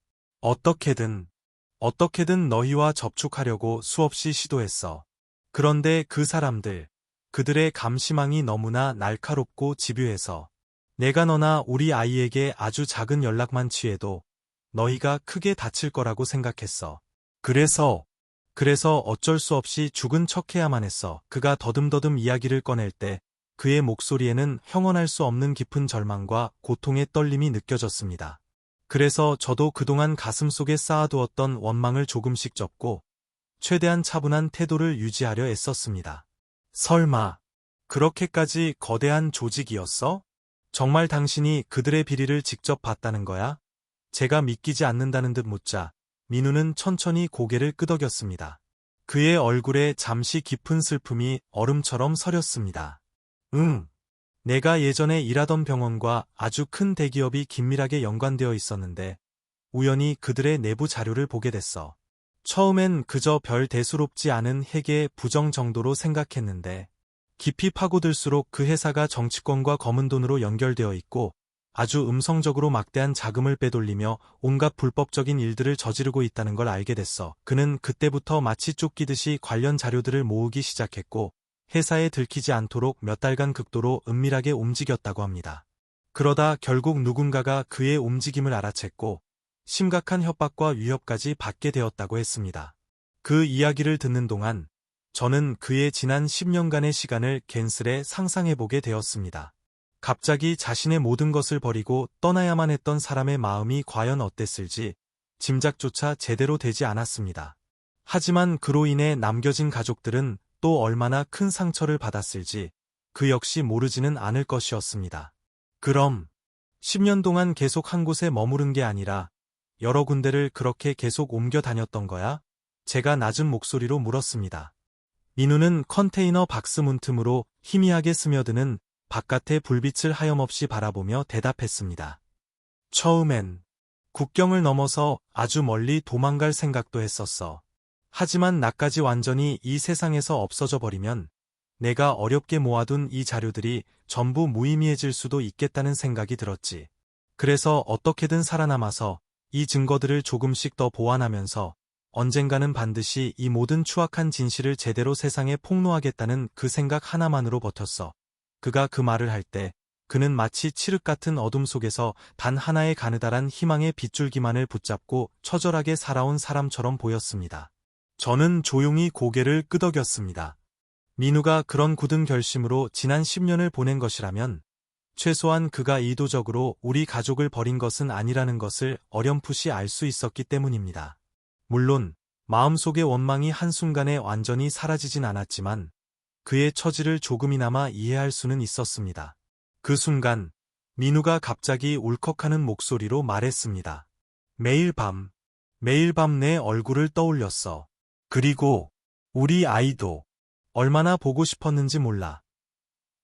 어떻게든 너희와 접촉하려고 수없이 시도했어. 그런데 그 사람들, 그들의 감시망이 너무나 날카롭고 집요해서 내가 너나 우리 아이에게 아주 작은 연락만 취해도 너희가 크게 다칠 거라고 생각했어. 그래서 어쩔 수 없이 죽은 척해야만 했어. 그가 더듬더듬 이야기를 꺼낼 때 그의 목소리에는 형언할 수 없는 깊은 절망과 고통의 떨림이 느껴졌습니다. 그래서 저도 그동안 가슴속에 쌓아두었던 원망을 조금씩 접고 최대한 차분한 태도를 유지하려 애썼습니다. 설마 그렇게까지 거대한 조직이었어? 정말 당신이 그들의 비리를 직접 봤다는 거야? 제가 믿기지 않는다는 듯 묻자 민우는 천천히 고개를 끄덕였습니다. 그의 얼굴에 잠시 깊은 슬픔이 얼음처럼 서렸습니다. 응. 내가 예전에 일하던 병원과 아주 큰 대기업이 긴밀하게 연관되어 있었는데 우연히 그들의 내부 자료를 보게 됐어. 처음엔 그저 별 대수롭지 않은 회계의 부정 정도로 생각했는데 깊이 파고들수록 그 회사가 정치권과 검은 돈으로 연결되어 있고 아주 음성적으로 막대한 자금을 빼돌리며 온갖 불법적인 일들을 저지르고 있다는 걸 알게 됐어. 그는 그때부터 마치 쫓기듯이 관련 자료들을 모으기 시작했고 회사에 들키지 않도록 몇 달간 극도로 은밀하게 움직였다고 합니다. 그러다 결국 누군가가 그의 움직임을 알아챘고 심각한 협박과 위협까지 받게 되었다고 했습니다. 그 이야기를 듣는 동안 저는 그의 지난 10년간의 시간을 괜스레 상상해보게 되었습니다. 갑자기 자신의 모든 것을 버리고 떠나야만 했던 사람의 마음이 과연 어땠을지 짐작조차 제대로 되지 않았습니다. 하지만 그로 인해 남겨진 가족들은 또 얼마나 큰 상처를 받았을지 그 역시 모르지는 않을 것이었습니다. 그럼 10년 동안 계속 한 곳에 머무른 게 아니라 여러 군데를 그렇게 계속 옮겨 다녔던 거야? 제가 낮은 목소리로 물었습니다. 민우는 컨테이너 박스 문틈으로 희미하게 스며드는 바깥의 불빛을 하염없이 바라보며 대답했습니다. 처음엔 국경을 넘어서 아주 멀리 도망갈 생각도 했었어. 하지만 나까지 완전히 이 세상에서 없어져 버리면 내가 어렵게 모아둔 이 자료들이 전부 무의미해질 수도 있겠다는 생각이 들었지. 그래서 어떻게든 살아남아서 이 증거들을 조금씩 더 보완하면서 언젠가는 반드시 이 모든 추악한 진실을 제대로 세상에 폭로하겠다는 그 생각 하나만으로 버텼어. 그가 그 말을 할 때 그는 마치 칠흑 같은 어둠 속에서 단 하나의 가느다란 희망의 빗줄기만을 붙잡고 처절하게 살아온 사람처럼 보였습니다. 저는 조용히 고개를 끄덕였습니다. 민우가 그런 굳은 결심으로 지난 10년을 보낸 것이라면 최소한 그가 의도적으로 우리 가족을 버린 것은 아니라는 것을 어렴풋이 알 수 있었기 때문입니다. 물론 마음속의 원망이 한순간에 완전히 사라지진 않았지만 그의 처지를 조금이나마 이해할 수는 있었습니다. 그 순간 민우가 갑자기 울컥하는 목소리로 말했습니다. 매일 밤 내 얼굴을 떠올렸어. 그리고 우리 아이도 얼마나 보고 싶었는지 몰라.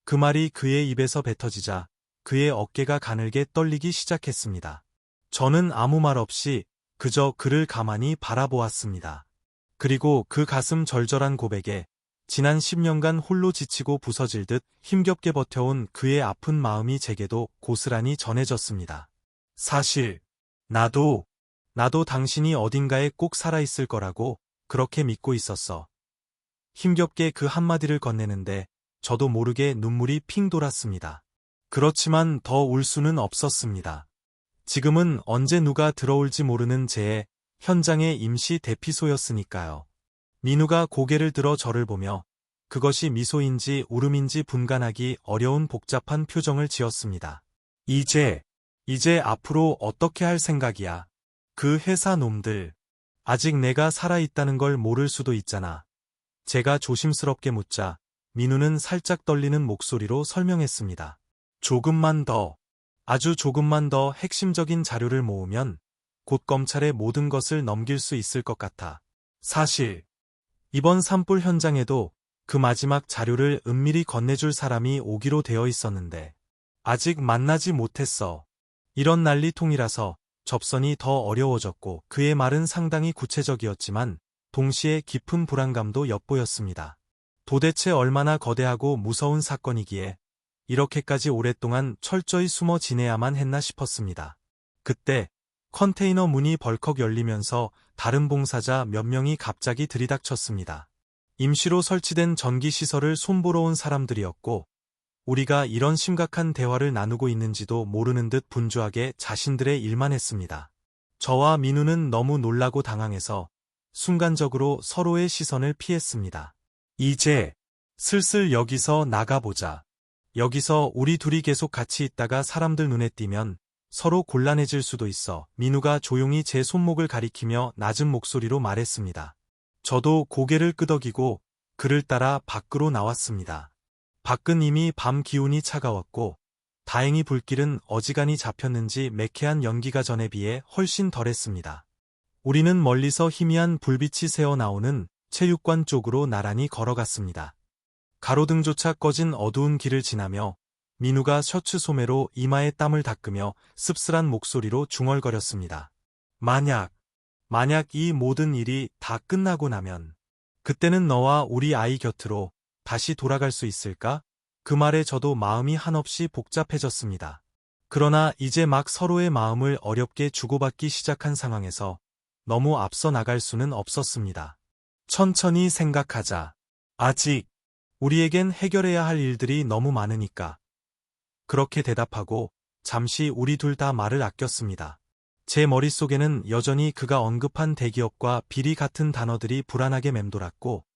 그 말이 그의 입에서 뱉어지자 그의 어깨가 가늘게 떨리기 시작했습니다. 저는 아무 말 없이 그저 그를 가만히 바라보았습니다. 그리고 그 가슴 절절한 고백에 지난 10년간 홀로 지치고 부서질 듯 힘겹게 버텨온 그의 아픈 마음이 제게도 고스란히 전해졌습니다. 사실 나도 당신이 어딘가에 꼭 살아있을 거라고 그렇게 믿고 있었어. 힘겹게 그 한마디를 건네는데 저도 모르게 눈물이 핑 돌았습니다. 그렇지만 더 울 수는 없었습니다. 지금은 언제 누가 들어올지 모르는 제 현장의 임시 대피소였으니까요. 민우가 고개를 들어 저를 보며 그것이 미소인지 울음인지 분간하기 어려운 복잡한 표정을 지었습니다. 이제 앞으로 어떻게 할 생각이야? 그 회사 놈들 아직 내가 살아있다는 걸 모를 수도 있잖아. 제가 조심스럽게 묻자 민우는 살짝 떨리는 목소리로 설명했습니다. 조금만 더, 아주 조금만 더 핵심적인 자료를 모으면 곧 검찰에 모든 것을 넘길 수 있을 것 같아. 사실 이번 산불 현장에도 그 마지막 자료를 은밀히 건네줄 사람이 오기로 되어 있었는데 아직 만나지 못했어. 이런 난리통이라서 접선이 더 어려워졌고 그의 말은 상당히 구체적이었지만 동시에 깊은 불안감도 엿보였습니다. 도대체 얼마나 거대하고 무서운 사건이기에 이렇게까지 오랫동안 철저히 숨어 지내야만 했나 싶었습니다. 그때 컨테이너 문이 벌컥 열리면서 다른 봉사자 몇 명이 갑자기 들이닥쳤습니다. 임시로 설치된 전기시설을 손보러 온 사람들이었고 우리가 이런 심각한 대화를 나누고 있는지도 모르는 듯 분주하게 자신들의 일만 했습니다. 저와 민우는 너무 놀라고 당황해서 순간적으로 서로의 시선을 피했습니다. 이제 슬슬 여기서 나가보자. 여기서 우리 둘이 계속 같이 있다가 사람들 눈에 띄면 서로 곤란해질 수도 있어. 민우가 조용히 제 손목을 가리키며 낮은 목소리로 말했습니다. 저도 고개를 끄덕이고 그를 따라 밖으로 나왔습니다. 밖은 이미 밤 기온이 차가웠고 다행히 불길은 어지간히 잡혔는지 매캐한 연기가 전에 비해 훨씬 덜했습니다. 우리는 멀리서 희미한 불빛이 새어나오는 체육관 쪽으로 나란히 걸어갔습니다. 가로등조차 꺼진 어두운 길을 지나며 민우가 셔츠 소매로 이마에 땀을 닦으며 씁쓸한 목소리로 중얼거렸습니다. 만약 이 모든 일이 다 끝나고 나면 그때는 너와 우리 아이 곁으로 다시 돌아갈 수 있을까? 그 말에 저도 마음이 한없이 복잡해졌습니다. 그러나 이제 막 서로의 마음을 어렵게 주고받기 시작한 상황에서 너무 앞서 나갈 수는 없었습니다. 천천히 생각하자. 아직 우리에겐 해결해야 할 일들이 너무 많으니까. 그렇게 대답하고 잠시 우리 둘 다 말을 아꼈습니다. 제 머릿속에는 여전히 그가 언급한 대기업과 비리 같은 단어들이 불안하게 맴돌았고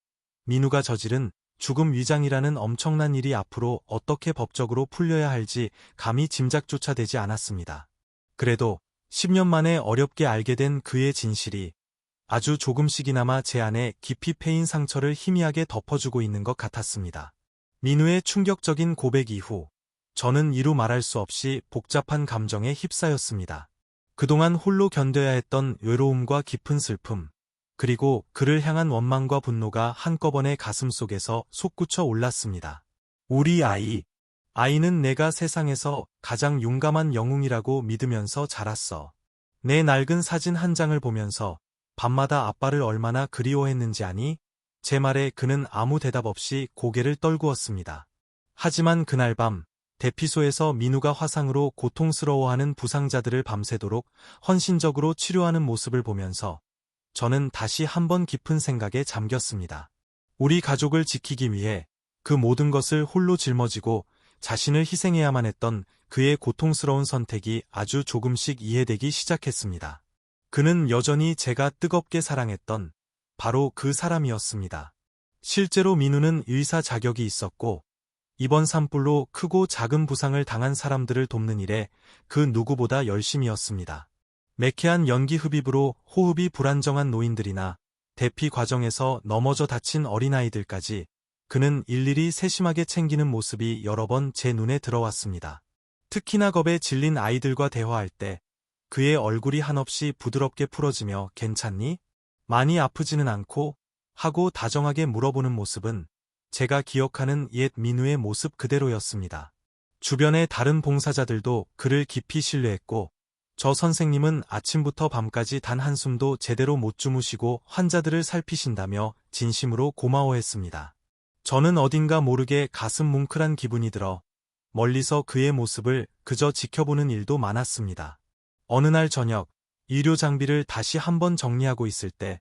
민우가 저지른 죽음 위장이라는 엄청난 일이 앞으로 어떻게 법적으로 풀려야 할지 감히 짐작조차 되지 않았습니다. 그래도 10년 만에 어렵게 알게 된 그의 진실이 아주 조금씩이나마 제 안에 깊이 패인 상처를 희미하게 덮어주고 있는 것 같았습니다. 민우의 충격적인 고백 이후 저는 이루 말할 수 없이 복잡한 감정에 휩싸였습니다. 그동안 홀로 견뎌야 했던 외로움과 깊은 슬픔, 그리고 그를 향한 원망과 분노가 한꺼번에 가슴속에서 솟구쳐 올랐습니다. 우리 아이는 내가 세상에서 가장 용감한 영웅이라고 믿으면서 자랐어. 내 낡은 사진 한 장을 보면서 밤마다 아빠를 얼마나 그리워했는지 아니? 제 말에 그는 아무 대답 없이 고개를 떨구었습니다. 하지만 그날 밤 대피소에서 민우가 화상으로 고통스러워하는 부상자들을 밤새도록 헌신적으로 치료하는 모습을 보면서 저는 다시 한번 깊은 생각에 잠겼습니다. 우리 가족을 지키기 위해 그 모든 것을 홀로 짊어지고 자신을 희생해야만 했던 그의 고통스러운 선택이 아주 조금씩 이해되기 시작했습니다. 그는 여전히 제가 뜨겁게 사랑했던 바로 그 사람이었습니다. 실제로 민우는 의사 자격이 있었고 이번 산불로 크고 작은 부상을 당한 사람들을 돕는 일에 그 누구보다 열심이었습니다. 매캐한 연기 흡입으로 호흡이 불안정한 노인들이나 대피 과정에서 넘어져 다친 어린아이들까지 그는 일일이 세심하게 챙기는 모습이 여러 번 제 눈에 들어왔습니다. 특히나 겁에 질린 아이들과 대화할 때 그의 얼굴이 한없이 부드럽게 풀어지며 괜찮니? 많이 아프지는 않고? 하고 다정하게 물어보는 모습은 제가 기억하는 옛 민우의 모습 그대로였습니다. 주변의 다른 봉사자들도 그를 깊이 신뢰했고 저 선생님은 아침부터 밤까지 단 한숨도 제대로 못 주무시고 환자들을 살피신다며 진심으로 고마워했습니다. 저는 어딘가 모르게 가슴 뭉클한 기분이 들어 멀리서 그의 모습을 그저 지켜보는 일도 많았습니다. 어느 날 저녁 의료 장비를 다시 한번 정리하고 있을 때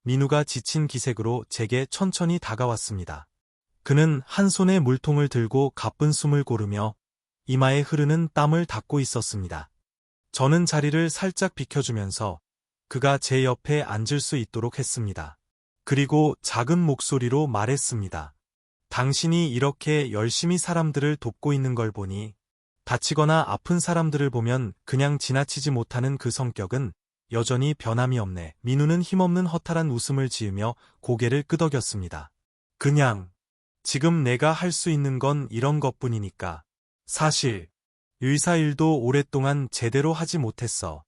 민우가 지친 기색으로 제게 천천히 다가왔습니다. 그는 한 손에 물통을 들고 가쁜 숨을 고르며 이마에 흐르는 땀을 닦고 있었습니다. 저는 자리를 살짝 비켜주면서 그가 제 옆에 앉을 수 있도록 했습니다. 그리고 작은 목소리로 말했습니다. 당신이 이렇게 열심히 사람들을 돕고 있는 걸 보니 다치거나 아픈 사람들을 보면 그냥 지나치지 못하는 그 성격은 여전히 변함이 없네. 민우는 힘없는 허탈한 웃음을 지으며 고개를 끄덕였습니다. 그냥 지금 내가 할 수 있는 건 이런 것뿐이니까. 사실 의사 일도 오랫동안 제대로 하지 못했어.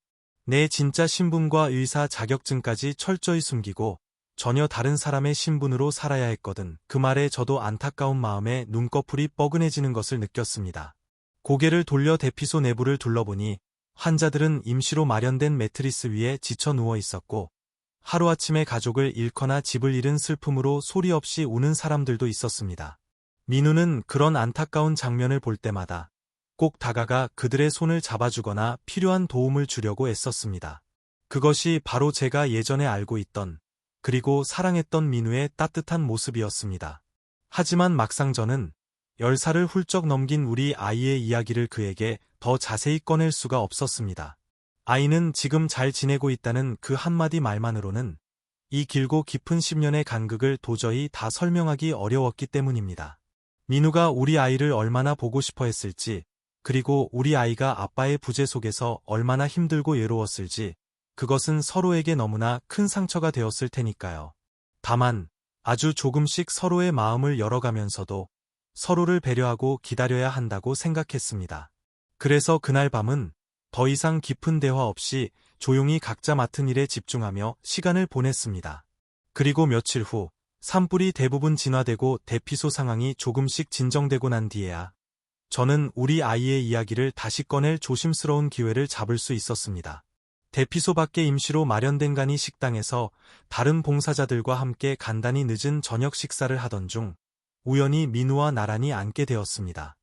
내 진짜 신분과 의사 자격증까지 철저히 숨기고 전혀 다른 사람의 신분으로 살아야 했거든. 그 말에 저도 안타까운 마음에 눈꺼풀이 뻐근해지는 것을 느꼈습니다. 고개를 돌려 대피소 내부를 둘러보니 환자들은 임시로 마련된 매트리스 위에 지쳐 누워 있었고 하루아침에 가족을 잃거나 집을 잃은 슬픔으로 소리 없이 우는 사람들도 있었습니다. 민우는 그런 안타까운 장면을 볼 때마다 꼭 다가가 그들의 손을 잡아주거나 필요한 도움을 주려고 애썼습니다. 그것이 바로 제가 예전에 알고 있던 그리고 사랑했던 민우의 따뜻한 모습이었습니다. 하지만 막상 저는 10살을 훌쩍 넘긴 우리 아이의 이야기를 그에게 더 자세히 꺼낼 수가 없었습니다. 아이는 지금 잘 지내고 있다는 그 한마디 말만으로는 이 길고 깊은 10년의 간극을 도저히 다 설명하기 어려웠기 때문입니다. 민우가 우리 아이를 얼마나 보고 싶어 했을지, 그리고 우리 아이가 아빠의 부재 속에서 얼마나 힘들고 외로웠을지, 그것은 서로에게 너무나 큰 상처가 되었을 테니까요. 다만 아주 조금씩 서로의 마음을 열어가면서도 서로를 배려하고 기다려야 한다고 생각했습니다. 그래서 그날 밤은 더 이상 깊은 대화 없이 조용히 각자 맡은 일에 집중하며 시간을 보냈습니다. 그리고 며칠 후 산불이 대부분 진화되고 대피소 상황이 조금씩 진정되고 난 뒤에야 저는 우리 아이의 이야기를 다시 꺼낼 조심스러운 기회를 잡을 수 있었습니다. 대피소 밖에 임시로 마련된 간이 식당에서 다른 봉사자들과 함께 간단히 늦은 저녁 식사를 하던 중 우연히 민우와 나란히 앉게 되었습니다.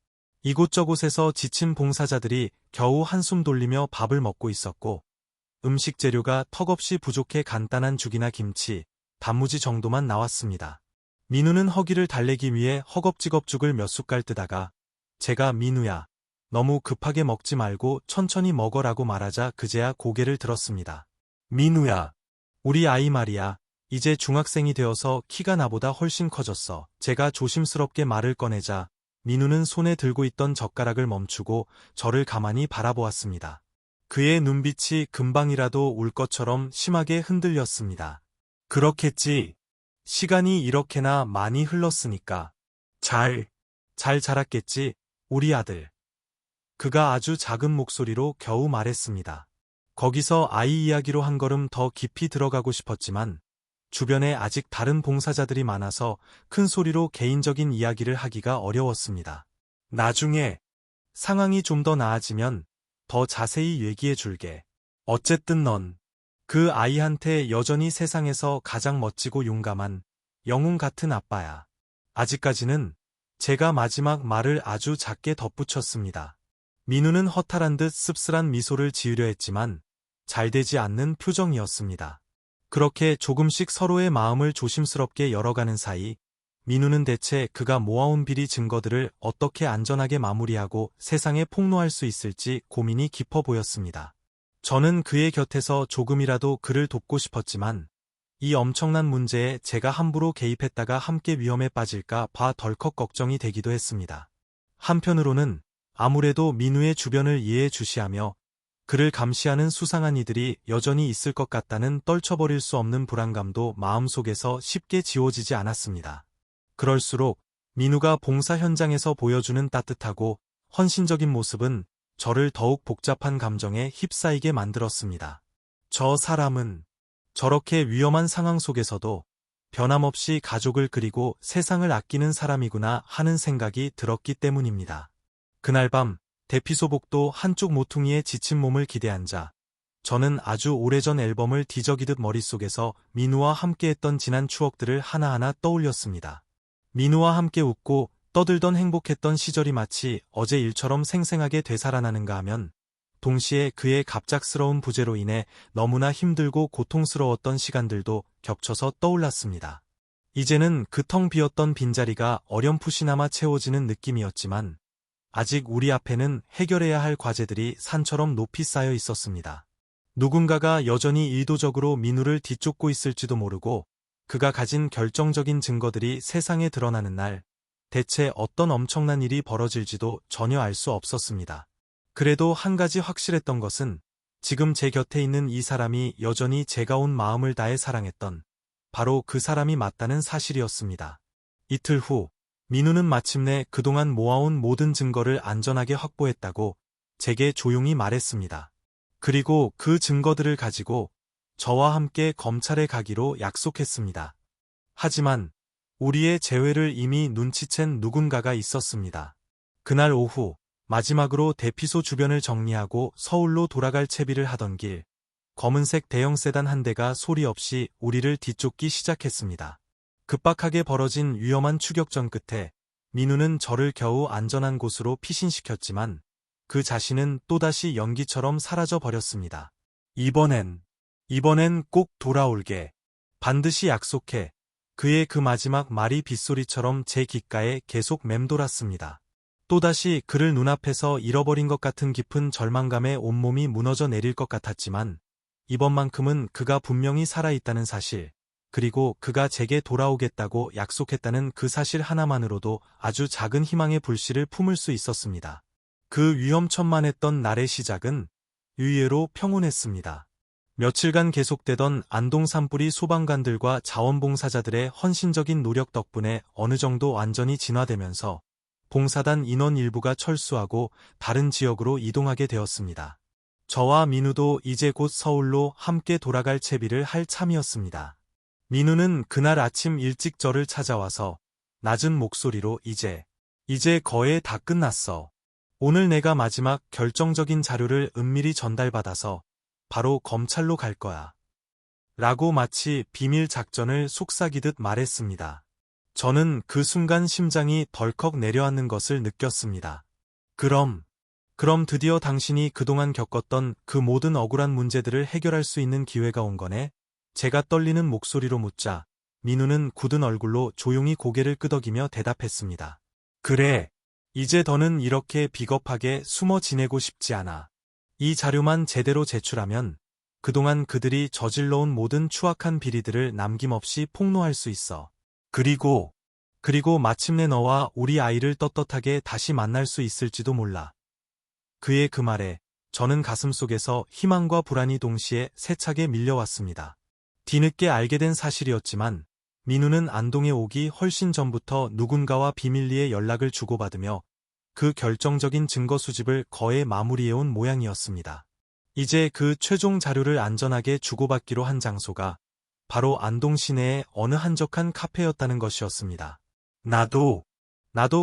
이곳저곳에서 지친 봉사자들이 겨우 한숨 돌리며 밥을 먹고 있었고 음식 재료가 턱없이 부족해 간단한 죽이나 김치, 단무지 정도만 나왔습니다. 민우는 허기를 달래기 위해 허겁지겁 죽을 몇 숟갈 뜨다가 제가 민우야, 너무 급하게 먹지 말고 천천히 먹어라고 말하자 그제야 고개를 들었습니다. 민우야, 우리 아이 말이야. 이제 중학생이 되어서 키가 나보다 훨씬 커졌어. 제가 조심스럽게 말을 꺼내자 민우는 손에 들고 있던 젓가락을 멈추고 저를 가만히 바라보았습니다. 그의 눈빛이 금방이라도 울 것처럼 심하게 흔들렸습니다. 그렇겠지. 시간이 이렇게나 많이 흘렀으니까. 잘 자랐겠지, 우리 아들. 그가 아주 작은 목소리로 겨우 말했습니다. 거기서 아이 이야기로 한 걸음 더 깊이 들어가고 싶었지만 주변에 아직 다른 봉사자들이 많아서 큰 소리로 개인적인 이야기를 하기가 어려웠습니다. 나중에 상황이 좀 더 나아지면 더 자세히 얘기해 줄게. 어쨌든 넌 그 아이한테 여전히 세상에서 가장 멋지고 용감한 영웅 같은 아빠야. 아직까지는. 제가 마지막 말을 아주 작게 덧붙였습니다. 민우는 허탈한 듯 씁쓸한 미소를 지으려 했지만 잘 되지 않는 표정이었습니다. 그렇게 조금씩 서로의 마음을 조심스럽게 열어가는 사이 민우는 대체 그가 모아온 비리 증거들을 어떻게 안전하게 마무리하고 세상에 폭로할 수 있을지 고민이 깊어 보였습니다. 저는 그의 곁에서 조금이라도 그를 돕고 싶었지만 이 엄청난 문제에 제가 함부로 개입했다가 함께 위험에 빠질까 봐 덜컥 걱정이 되기도 했습니다. 한편으로는 아무래도 민우의 주변을 이해해 주시하며 그를 감시하는 수상한 이들이 여전히 있을 것 같다는 떨쳐버릴 수 없는 불안감도 마음속에서 쉽게 지워지지 않았습니다. 그럴수록 민우가 봉사 현장에서 보여주는 따뜻하고 헌신적인 모습은 저를 더욱 복잡한 감정에 휩싸이게 만들었습니다. 저 사람은 저렇게 위험한 상황 속에서도 변함없이 가족을 그리고 세상을 아끼는 사람이구나 하는 생각이 들었기 때문입니다. 그날 밤 대피소 복도 한쪽 모퉁이에 지친 몸을 기대앉아 저는 아주 오래전 앨범을 뒤적이듯 머릿속에서 민우와 함께했던 지난 추억들을 하나하나 떠올렸습니다. 민우와 함께 웃고 떠들던 행복했던 시절이 마치 어제 일처럼 생생하게 되살아나는가 하면 동시에 그의 갑작스러운 부재로 인해 너무나 힘들고 고통스러웠던 시간들도 겹쳐서 떠올랐습니다. 이제는 그 텅 비었던 빈자리가 어렴풋이나마 채워지는 느낌이었지만 아직 우리 앞에는 해결해야 할 과제들이 산처럼 높이 쌓여 있었습니다. 누군가가 여전히 의도적으로 민우를 뒤쫓고 있을지도 모르고 그가 가진 결정적인 증거들이 세상에 드러나는 날 대체 어떤 엄청난 일이 벌어질지도 전혀 알 수 없었습니다. 그래도 한 가지 확실했던 것은 지금 제 곁에 있는 이 사람이 여전히 제가 온 마음을 다해 사랑했던 바로 그 사람이 맞다는 사실이었습니다. 이틀 후 민우는 마침내 그동안 모아온 모든 증거를 안전하게 확보했다고 제게 조용히 말했습니다. 그리고 그 증거들을 가지고 저와 함께 검찰에 가기로 약속했습니다. 하지만 우리의 재회를 이미 눈치챈 누군가가 있었습니다. 그날 오후 마지막으로 대피소 주변을 정리하고 서울로 돌아갈 채비를 하던 길, 검은색 대형 세단 한 대가 소리 없이 우리를 뒤쫓기 시작했습니다. 급박하게 벌어진 위험한 추격전 끝에 민우는 저를 겨우 안전한 곳으로 피신시켰지만 그 자신은 또다시 연기처럼 사라져 버렸습니다. 이번엔 꼭 돌아올게. 반드시 약속해. 그의 그 마지막 말이 빗소리처럼 제 귓가에 계속 맴돌았습니다. 또다시 그를 눈앞에서 잃어버린 것 같은 깊은 절망감에 온몸이 무너져 내릴 것 같았지만 이번만큼은 그가 분명히 살아있다는 사실, 그리고 그가 제게 돌아오겠다고 약속했다는 그 사실 하나만으로도 아주 작은 희망의 불씨를 품을 수 있었습니다. 그 위험천만했던 날의 시작은 의외로 평온했습니다. 며칠간 계속되던 안동 산불이 소방관들과 자원봉사자들의 헌신적인 노력 덕분에 어느 정도 완전히 진화되면서 봉사단 인원 일부가 철수하고 다른 지역으로 이동하게 되었습니다. 저와 민우도 이제 곧 서울로 함께 돌아갈 채비를 할 참이었습니다. 민우는 그날 아침 일찍 저를 찾아와서 낮은 목소리로 이제 거의 다 끝났어. 오늘 내가 마지막 결정적인 자료를 은밀히 전달받아서 바로 검찰로 갈 거야. 라고 마치 비밀 작전을 속삭이듯 말했습니다. 저는 그 순간 심장이 덜컥 내려앉는 것을 느꼈습니다. 그럼 드디어 당신이 그동안 겪었던 그 모든 억울한 문제들을 해결할 수 있는 기회가 온 거네? 제가 떨리는 목소리로 묻자 민우는 굳은 얼굴로 조용히 고개를 끄덕이며 대답했습니다. 그래. 이제 더는 이렇게 비겁하게 숨어 지내고 싶지 않아. 이 자료만 제대로 제출하면 그동안 그들이 저질러온 모든 추악한 비리들을 남김없이 폭로할 수 있어. 그리고 마침내 너와 우리 아이를 떳떳하게 다시 만날 수 있을지도 몰라. 그의 그 말에 저는 가슴속에서 희망과 불안이 동시에 세차게 밀려왔습니다. 뒤늦게 알게 된 사실이었지만 민우는 안동에 오기 훨씬 전부터 누군가와 비밀리에 연락을 주고받으며 그 결정적인 증거 수집을 거의 마무리해온 모양이었습니다. 이제 그 최종 자료를 안전하게 주고받기로 한 장소가 바로 안동 시내의 어느 한적한 카페였다는 것이었습니다. 나도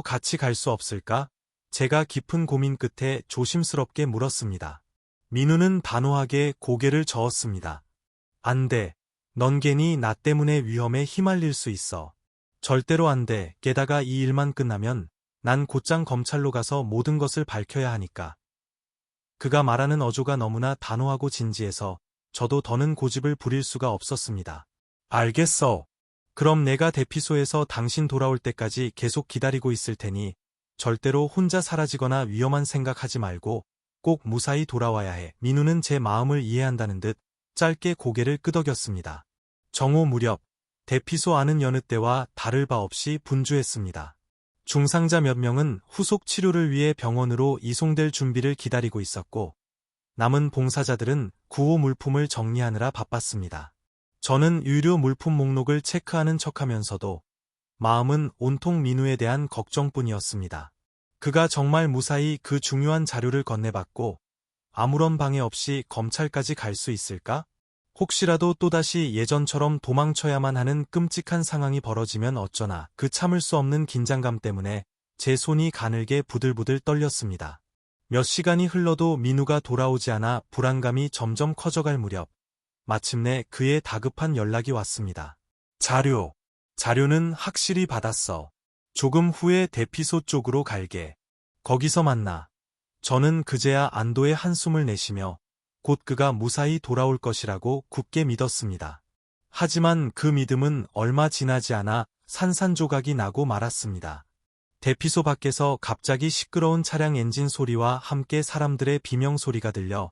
같이 갈 수 없을까? 제가 깊은 고민 끝에 조심스럽게 물었습니다. 민우는 단호하게 고개를 저었습니다. 안 돼. 넌 괜히 나 때문에 위험에 휘말릴 수 있어. 절대로 안 돼. 게다가 이 일만 끝나면 난 곧장 검찰로 가서 모든 것을 밝혀야 하니까. 그가 말하는 어조가 너무나 단호하고 진지해서 저도 더는 고집을 부릴 수가 없었습니다. 알겠어. 그럼 내가 대피소에서 당신 돌아올 때까지 계속 기다리고 있을 테니 절대로 혼자 사라지거나 위험한 생각하지 말고 꼭 무사히 돌아와야 해. 민우는 제 마음을 이해한다는 듯 짧게 고개를 끄덕였습니다. 정오 무렵 대피소 안은 여느 때와 다를 바 없이 분주했습니다. 중상자 몇 명은 후속 치료를 위해 병원으로 이송될 준비를 기다리고 있었고 남은 봉사자들은 구호 물품을 정리하느라 바빴습니다. 저는 유료 물품 목록을 체크하는 척하면서도 마음은 온통 민우에 대한 걱정뿐이었습니다. 그가 정말 무사히 그 중요한 자료를 건네받고 아무런 방해 없이 검찰까지 갈 수 있을까? 혹시라도 또다시 예전처럼 도망쳐야만 하는 끔찍한 상황이 벌어지면 어쩌나. 그 참을 수 없는 긴장감 때문에 제 손이 가늘게 부들부들 떨렸습니다. 몇 시간이 흘러도 민우가 돌아오지 않아 불안감이 점점 커져갈 무렵 마침내 그의 다급한 연락이 왔습니다. 자료는 확실히 받았어. 조금 후에 대피소 쪽으로 갈게. 거기서 만나. 저는 그제야 안도의 한숨을 내쉬며 곧 그가 무사히 돌아올 것이라고 굳게 믿었습니다. 하지만 그 믿음은 얼마 지나지 않아 산산조각이 나고 말았습니다. 대피소 밖에서 갑자기 시끄러운 차량 엔진 소리와 함께 사람들의 비명소리가 들려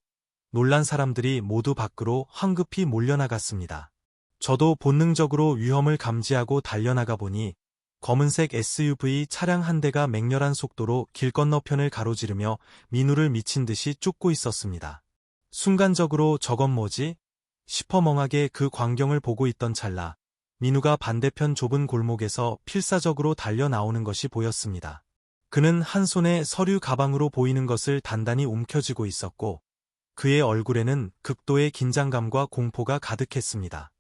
놀란 사람들이 모두 밖으로 황급히 몰려나갔습니다. 저도 본능적으로 위험을 감지하고 달려나가 보니 검은색 SUV 차량 한 대가 맹렬한 속도로 길 건너편을 가로지르며 민우를 미친 듯이 쫓고 있었습니다. 순간적으로 저건 뭐지? 싶어 멍하게 그 광경을 보고 있던 찰나 민우가 반대편 좁은 골목에서 필사적으로 달려 나오는 것이 보였습니다. 그는 한 손에 서류 가방으로 보이는 것을 단단히 움켜쥐고 있었고 그의 얼굴에는 극도의 긴장감과 공포가 가득했습니다.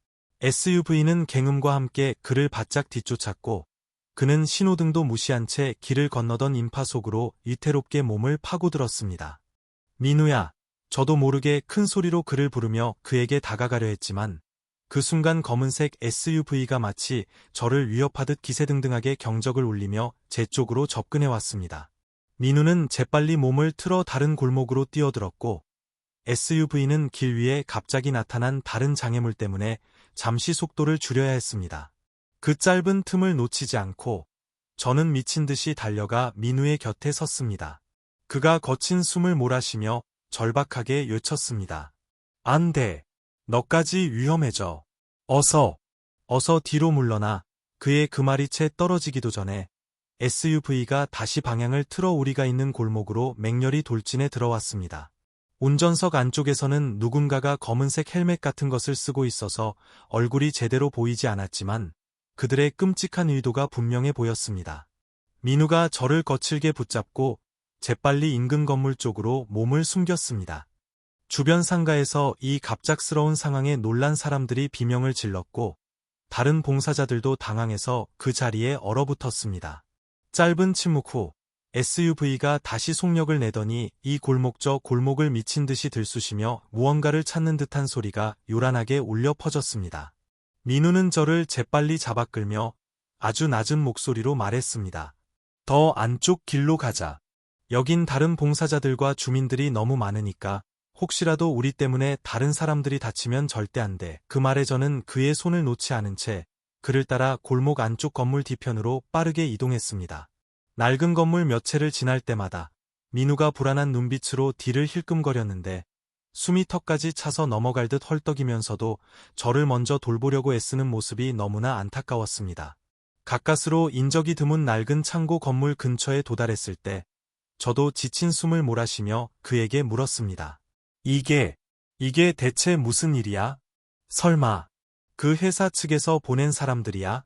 SUV는 갱음과 함께 그를 바짝 뒤쫓았고 그는 신호등도 무시한 채 길을 건너던 인파 속으로 위태롭게 몸을 파고들었습니다. 민우야. 저도 모르게 큰 소리로 그를 부르며 그에게 다가가려 했지만 그 순간 검은색 SUV가 마치 저를 위협하듯 기세등등하게 경적을 울리며 제 쪽으로 접근해 왔습니다. 민우는 재빨리 몸을 틀어 다른 골목으로 뛰어들었고 SUV는 길 위에 갑자기 나타난 다른 장애물 때문에 잠시 속도를 줄여야 했습니다. 그 짧은 틈을 놓치지 않고 저는 미친 듯이 달려가 민우의 곁에 섰습니다. 그가 거친 숨을 몰아쉬며 절박하게 외쳤습니다. 안 돼. 너까지 위험해져. 어서 뒤로 물러나. 그의 그 말이 채 떨어지기도 전에 SUV가 다시 방향을 틀어 우리가 있는 골목으로 맹렬히 돌진해 들어왔습니다. 운전석 안쪽에서는 누군가가 검은색 헬멧 같은 것을 쓰고 있어서 얼굴이 제대로 보이지 않았지만 그들의 끔찍한 의도가 분명해 보였습니다. 민우가 저를 거칠게 붙잡고 재빨리 인근 건물 쪽으로 몸을 숨겼습니다. 주변 상가에서 이 갑작스러운 상황에 놀란 사람들이 비명을 질렀고 다른 봉사자들도 당황해서 그 자리에 얼어붙었습니다. 짧은 침묵 후 SUV가 다시 속력을 내더니 이 골목 저 골목을 미친 듯이 들쑤시며 무언가를 찾는 듯한 소리가 요란하게 울려 퍼졌습니다. 민우는 저를 재빨리 잡아 끌며 아주 낮은 목소리로 말했습니다. 더 안쪽 길로 가자. 여긴 다른 봉사자들과 주민들이 너무 많으니까 혹시라도 우리 때문에 다른 사람들이 다치면 절대 안 돼. 그 말에 저는 그의 손을 놓지 않은 채 그를 따라 골목 안쪽 건물 뒤편으로 빠르게 이동했습니다. 낡은 건물 몇 채를 지날 때마다 민우가 불안한 눈빛으로 뒤를 힐끔거렸는데 숨이 턱까지 차서 넘어갈 듯 헐떡이면서도 저를 먼저 돌보려고 애쓰는 모습이 너무나 안타까웠습니다. 가까스로 인적이 드문 낡은 창고 건물 근처에 도달했을 때 저도 지친 숨을 몰아쉬며 그에게 물었습니다. 이게 대체 무슨 일이야? 설마 그 회사 측에서 보낸 사람들이야?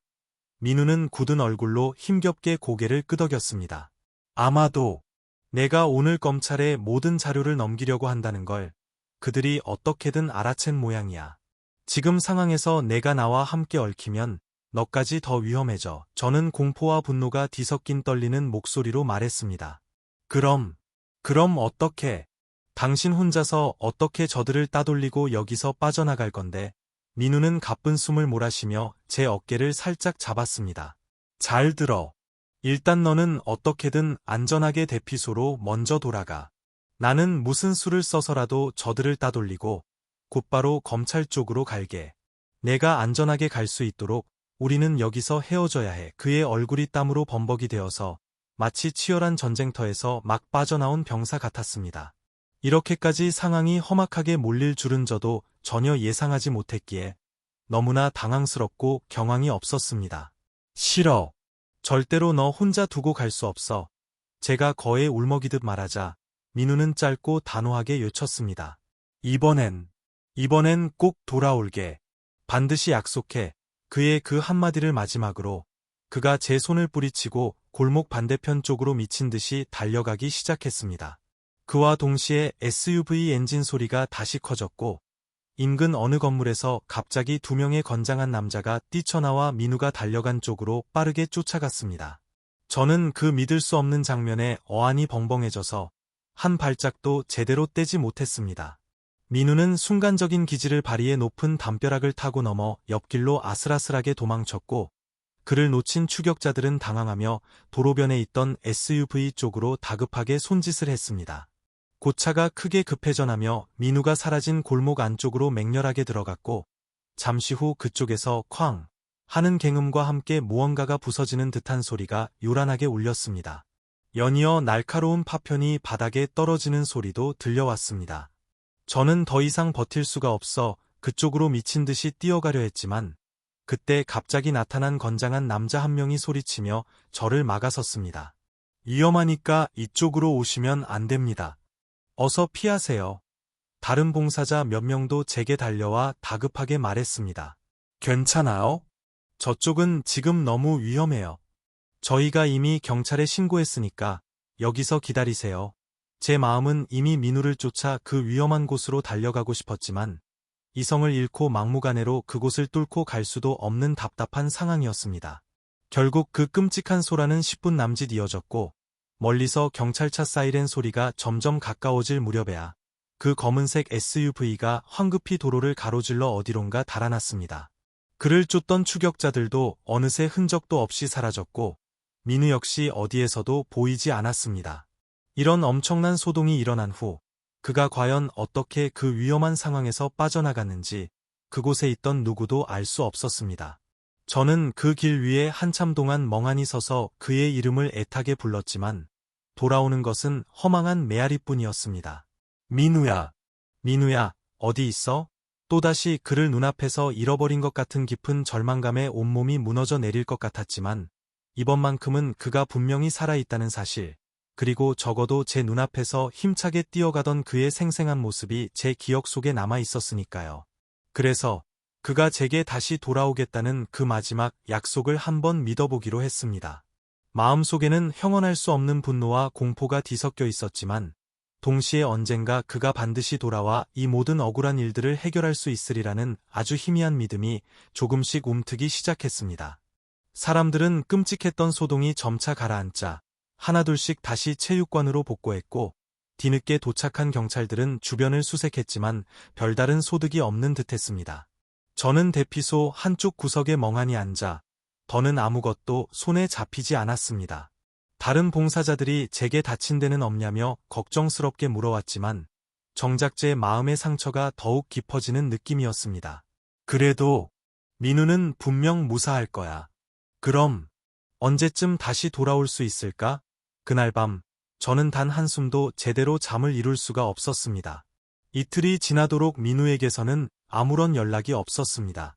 민우는 굳은 얼굴로 힘겹게 고개를 끄덕였습니다. 아마도 내가 오늘 검찰에 모든 자료를 넘기려고 한다는 걸 그들이 어떻게든 알아챈 모양이야. 지금 상황에서 내가 나와 함께 얽히면 너까지 더 위험해져. 저는 공포와 분노가 뒤섞인 떨리는 목소리로 말했습니다. 그럼 어떻게? 당신 혼자서 어떻게 저들을 따돌리고 여기서 빠져나갈 건데? 민우는 가쁜 숨을 몰아쉬며 제 어깨를 살짝 잡았습니다. 잘 들어. 일단 너는 어떻게든 안전하게 대피소로 먼저 돌아가. 나는 무슨 수를 써서라도 저들을 따돌리고 곧바로 검찰 쪽으로 갈게. 내가 안전하게 갈 수 있도록 우리는 여기서 헤어져야 해. 그의 얼굴이 땀으로 범벅이 되어서 마치 치열한 전쟁터에서 막 빠져나온 병사 같았습니다. 이렇게까지 상황이 험악하게 몰릴 줄은 저도 전혀 예상하지 못했기에 너무나 당황스럽고 경황이 없었습니다. 싫어. 절대로 너 혼자 두고 갈 수 없어. 제가 거에 울먹이듯 말하자 민우는 짧고 단호하게 외쳤습니다. 이번엔 꼭 돌아올게. 반드시 약속해. 그의 그 한마디를 마지막으로 그가 제 손을 뿌리치고 골목 반대편 쪽으로 미친 듯이 달려가기 시작했습니다. 그와 동시에 SUV 엔진 소리가 다시 커졌고 인근 어느 건물에서 갑자기 두 명의 건장한 남자가 뛰쳐나와 민우가 달려간 쪽으로 빠르게 쫓아갔습니다. 저는 그 믿을 수 없는 장면에 어안이 벙벙해져서 한 발짝도 제대로 떼지 못했습니다. 민우는 순간적인 기지를 발휘해 높은 담벼락을 타고 넘어 옆길로 아슬아슬하게 도망쳤고 그를 놓친 추격자들은 당황하며 도로변에 있던 SUV 쪽으로 다급하게 손짓을 했습니다. 고차가 크게 급회전하며 민우가 사라진 골목 안쪽으로 맹렬하게 들어갔고 잠시 후 그쪽에서 쾅 하는 갱음과 함께 무언가가 부서지는 듯한 소리가 요란하게 울렸습니다. 연이어 날카로운 파편이 바닥에 떨어지는 소리도 들려왔습니다. 저는 더 이상 버틸 수가 없어 그쪽으로 미친 듯이 뛰어가려 했지만 그때 갑자기 나타난 건장한 남자 한 명이 소리치며 저를 막아섰습니다. 위험하니까 이쪽으로 오시면 안 됩니다. 어서 피하세요. 다른 봉사자 몇 명도 제게 달려와 다급하게 말했습니다. 괜찮아요? 저쪽은 지금 너무 위험해요. 저희가 이미 경찰에 신고했으니까 여기서 기다리세요. 제 마음은 이미 민우를 쫓아 그 위험한 곳으로 달려가고 싶었지만 이성을 잃고 막무가내로 그곳을 뚫고 갈 수도 없는 답답한 상황이었습니다. 결국 그 끔찍한 소란은 10분 남짓 이어졌고 멀리서 경찰차 사이렌 소리가 점점 가까워질 무렵에야 그 검은색 SUV가 황급히 도로를 가로질러 어디론가 달아났습니다. 그를 쫓던 추격자들도 어느새 흔적도 없이 사라졌고 민우 역시 어디에서도 보이지 않았습니다. 이런 엄청난 소동이 일어난 후 그가 과연 어떻게 그 위험한 상황에서 빠져나갔는지 그곳에 있던 누구도 알 수 없었습니다. 저는 그 길 위에 한참 동안 멍하니 서서 그의 이름을 애타게 불렀지만 돌아오는 것은 허망한 메아리뿐이었습니다. 민우야, 어디 있어? 또다시 그를 눈앞에서 잃어버린 것 같은 깊은 절망감에 온몸이 무너져 내릴 것 같았지만 이번만큼은 그가 분명히 살아있다는 사실, 그리고 적어도 제 눈앞에서 힘차게 뛰어가던 그의 생생한 모습이 제 기억 속에 남아 있었으니까요. 그래서 그가 제게 다시 돌아오겠다는 그 마지막 약속을 한번 믿어보기로 했습니다. 마음속에는 형언할 수 없는 분노와 공포가 뒤섞여 있었지만 동시에 언젠가 그가 반드시 돌아와 이 모든 억울한 일들을 해결할 수 있으리라는 아주 희미한 믿음이 조금씩 움트기 시작했습니다. 사람들은 끔찍했던 소동이 점차 가라앉자 하나둘씩 다시 체육관으로 복구했고 뒤늦게 도착한 경찰들은 주변을 수색했지만 별다른 소득이 없는 듯했습니다. 저는 대피소 한쪽 구석에 멍하니 앉아 더는 아무것도 손에 잡히지 않았습니다. 다른 봉사자들이 제게 다친 데는 없냐며 걱정스럽게 물어왔지만 정작 제 마음의 상처가 더욱 깊어지는 느낌이었습니다. 그래도 민우는 분명 무사할 거야. 그럼 언제쯤 다시 돌아올 수 있을까? 그날 밤 저는 단 한숨도 제대로 잠을 이룰 수가 없었습니다. 이틀이 지나도록 민우에게서는 아무런 연락이 없었습니다.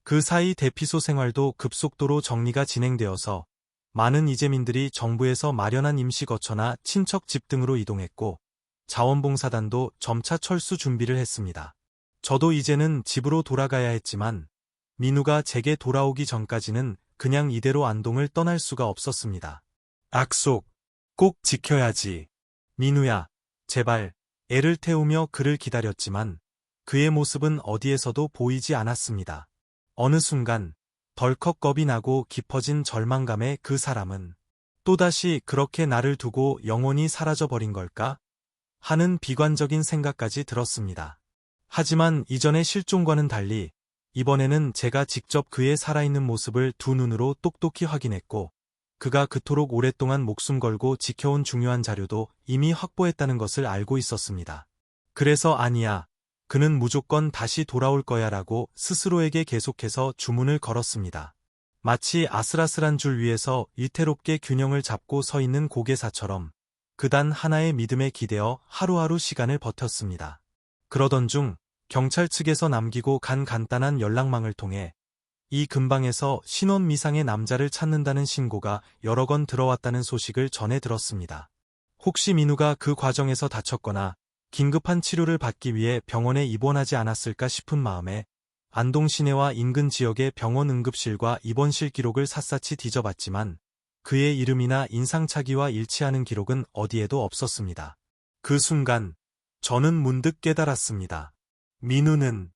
그 사이 대피소 생활도 급속도로 정리가 진행되어서 많은 이재민들이 정부에서 마련한 임시거처나 친척 집 등으로 이동했고 자원봉사단도 점차 철수 준비를 했습니다. 저도 이제는 집으로 돌아가야 했지만 민우가 제게 돌아오기 전까지는 그냥 이대로 안동을 떠날 수가 없었습니다. 약속, 꼭 지켜야지. 민우야, 제발. 애를 태우며 그를 기다렸지만 그의 모습은 어디에서도 보이지 않았습니다. 어느 순간 덜컥 겁이 나고 깊어진 절망감에 그 사람은 또다시 그렇게 나를 두고 영원히 사라져버린 걸까? 하는 비관적인 생각까지 들었습니다. 하지만 이전의 실종과는 달리 이번에는 제가 직접 그의 살아있는 모습을 두 눈으로 똑똑히 확인했고 그가 그토록 오랫동안 목숨 걸고 지켜온 중요한 자료도 이미 확보했다는 것을 알고 있었습니다. 그래서 아니야, 그는 무조건 다시 돌아올 거야 라고 스스로에게 계속해서 주문을 걸었습니다. 마치 아슬아슬한 줄 위에서 위태롭게 균형을 잡고 서 있는 고개사처럼 그단 하나의 믿음에 기대어 하루하루 시간을 버텼습니다. 그러던 중 경찰 측에서 남기고 간 간단한 연락망을 통해 이 근방에서 신원 미상의 남자를 찾는다는 신고가 여러 건 들어왔다는 소식을 전해 들었습니다. 혹시 민우가 그 과정에서 다쳤거나 긴급한 치료를 받기 위해 병원에 입원하지 않았을까 싶은 마음에 안동 시내와 인근 지역의 병원 응급실과 입원실 기록을 샅샅이 뒤져봤지만 그의 이름이나 인상착의와 일치하는 기록은 어디에도 없었습니다. 그 순간 저는 문득 깨달았습니다. 민우는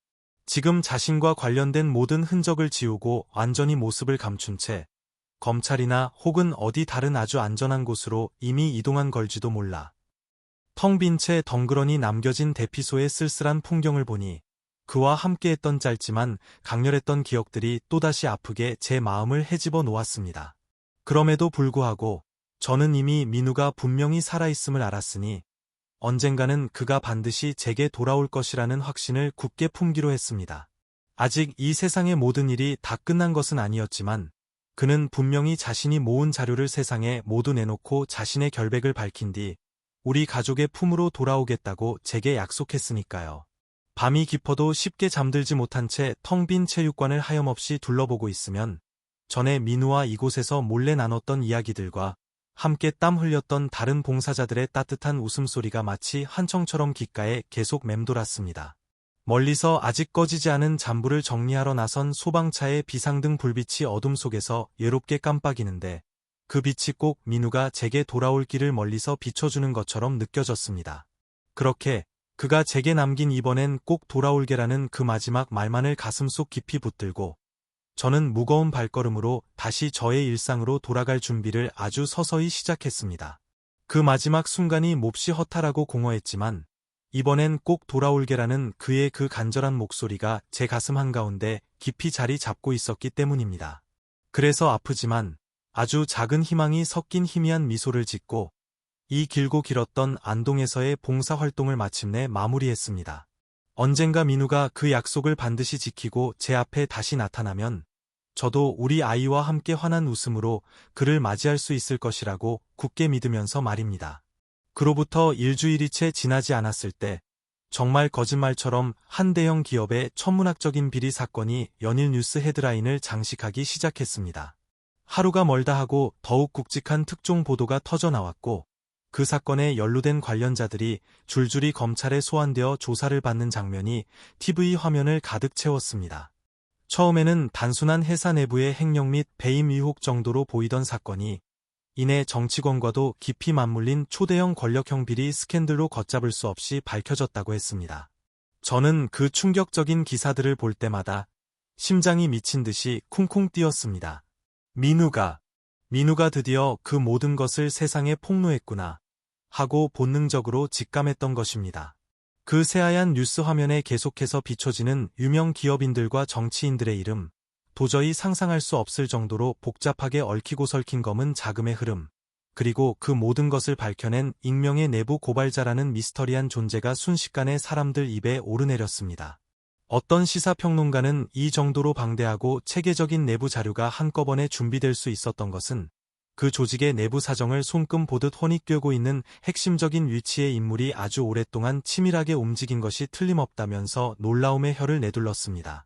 지금 자신과 관련된 모든 흔적을 지우고 완전히 모습을 감춘 채 검찰이나 혹은 어디 다른 아주 안전한 곳으로 이미 이동한 걸지도 몰라. 텅 빈 채 덩그러니 남겨진 대피소의 쓸쓸한 풍경을 보니 그와 함께했던 짧지만 강렬했던 기억들이 또다시 아프게 제 마음을 헤집어 놓았습니다. 그럼에도 불구하고 저는 이미 민우가 분명히 살아있음을 알았으니 언젠가는 그가 반드시 제게 돌아올 것이라는 확신을 굳게 품기로 했습니다. 아직 이 세상의 모든 일이 다 끝난 것은 아니었지만 그는 분명히 자신이 모은 자료를 세상에 모두 내놓고 자신의 결백을 밝힌 뒤 우리 가족의 품으로 돌아오겠다고 제게 약속했으니까요. 밤이 깊어도 쉽게 잠들지 못한 채 텅 빈 체육관을 하염없이 둘러보고 있으면 전에 민우와 이곳에서 몰래 나눴던 이야기들과 함께 땀 흘렸던 다른 봉사자들의 따뜻한 웃음소리가 마치 한청처럼 귓가에 계속 맴돌았습니다. 멀리서 아직 꺼지지 않은 잠불을 정리하러 나선 소방차의 비상등 불빛이 어둠 속에서 외롭게 깜빡이는데 그 빛이 꼭 민우가 제게 돌아올 길을 멀리서 비춰주는 것처럼 느껴졌습니다. 그렇게 그가 제게 남긴 이번엔 꼭 돌아올게라는 그 마지막 말만을 가슴속 깊이 붙들고 저는 무거운 발걸음으로 다시 저의 일상으로 돌아갈 준비를 아주 서서히 시작했습니다. 그 마지막 순간이 몹시 허탈하고 공허했지만 이번엔 꼭 돌아올게라는 그의 그 간절한 목소리가 제 가슴 한가운데 깊이 자리 잡고 있었기 때문입니다. 그래서 아프지만 아주 작은 희망이 섞인 희미한 미소를 짓고 이 길고 길었던 안동에서의 봉사활동을 마침내 마무리했습니다. 언젠가 민우가 그 약속을 반드시 지키고 제 앞에 다시 나타나면 저도 우리 아이와 함께 환한 웃음으로 그를 맞이할 수 있을 것이라고 굳게 믿으면서 말입니다. 그로부터 일주일이 채 지나지 않았을 때 정말 거짓말처럼 한 대형 기업의 천문학적인 비리 사건이 연일 뉴스 헤드라인을 장식하기 시작했습니다. 하루가 멀다 하고 더욱 굵직한 특종 보도가 터져 나왔고 그 사건에 연루된 관련자들이 줄줄이 검찰에 소환되어 조사를 받는 장면이 TV 화면을 가득 채웠습니다. 처음에는 단순한 회사 내부의 횡령 및 배임 의혹 정도로 보이던 사건이 이내 정치권과도 깊이 맞물린 초대형 권력형 비리 스캔들로 걷잡을 수 없이 밝혀졌다고 했습니다. 저는 그 충격적인 기사들을 볼 때마다 심장이 미친 듯이 쿵쿵 뛰었습니다. 민우가 드디어 그 모든 것을 세상에 폭로했구나 하고 본능적으로 직감했던 것입니다. 그 새하얀 뉴스 화면에 계속해서 비춰지는 유명 기업인들과 정치인들의 이름, 도저히 상상할 수 없을 정도로 복잡하게 얽히고 설킨 검은 자금의 흐름, 그리고 그 모든 것을 밝혀낸 익명의 내부 고발자라는 미스터리한 존재가 순식간에 사람들 입에 오르내렸습니다. 어떤 시사평론가는 이 정도로 방대하고 체계적인 내부 자료가 한꺼번에 준비될 수 있었던 것은 그 조직의 내부 사정을 손금 보듯 훤히 꿰고 있는 핵심적인 위치의 인물이 아주 오랫동안 치밀하게 움직인 것이 틀림없다면서 놀라움의 혀를 내둘렀습니다.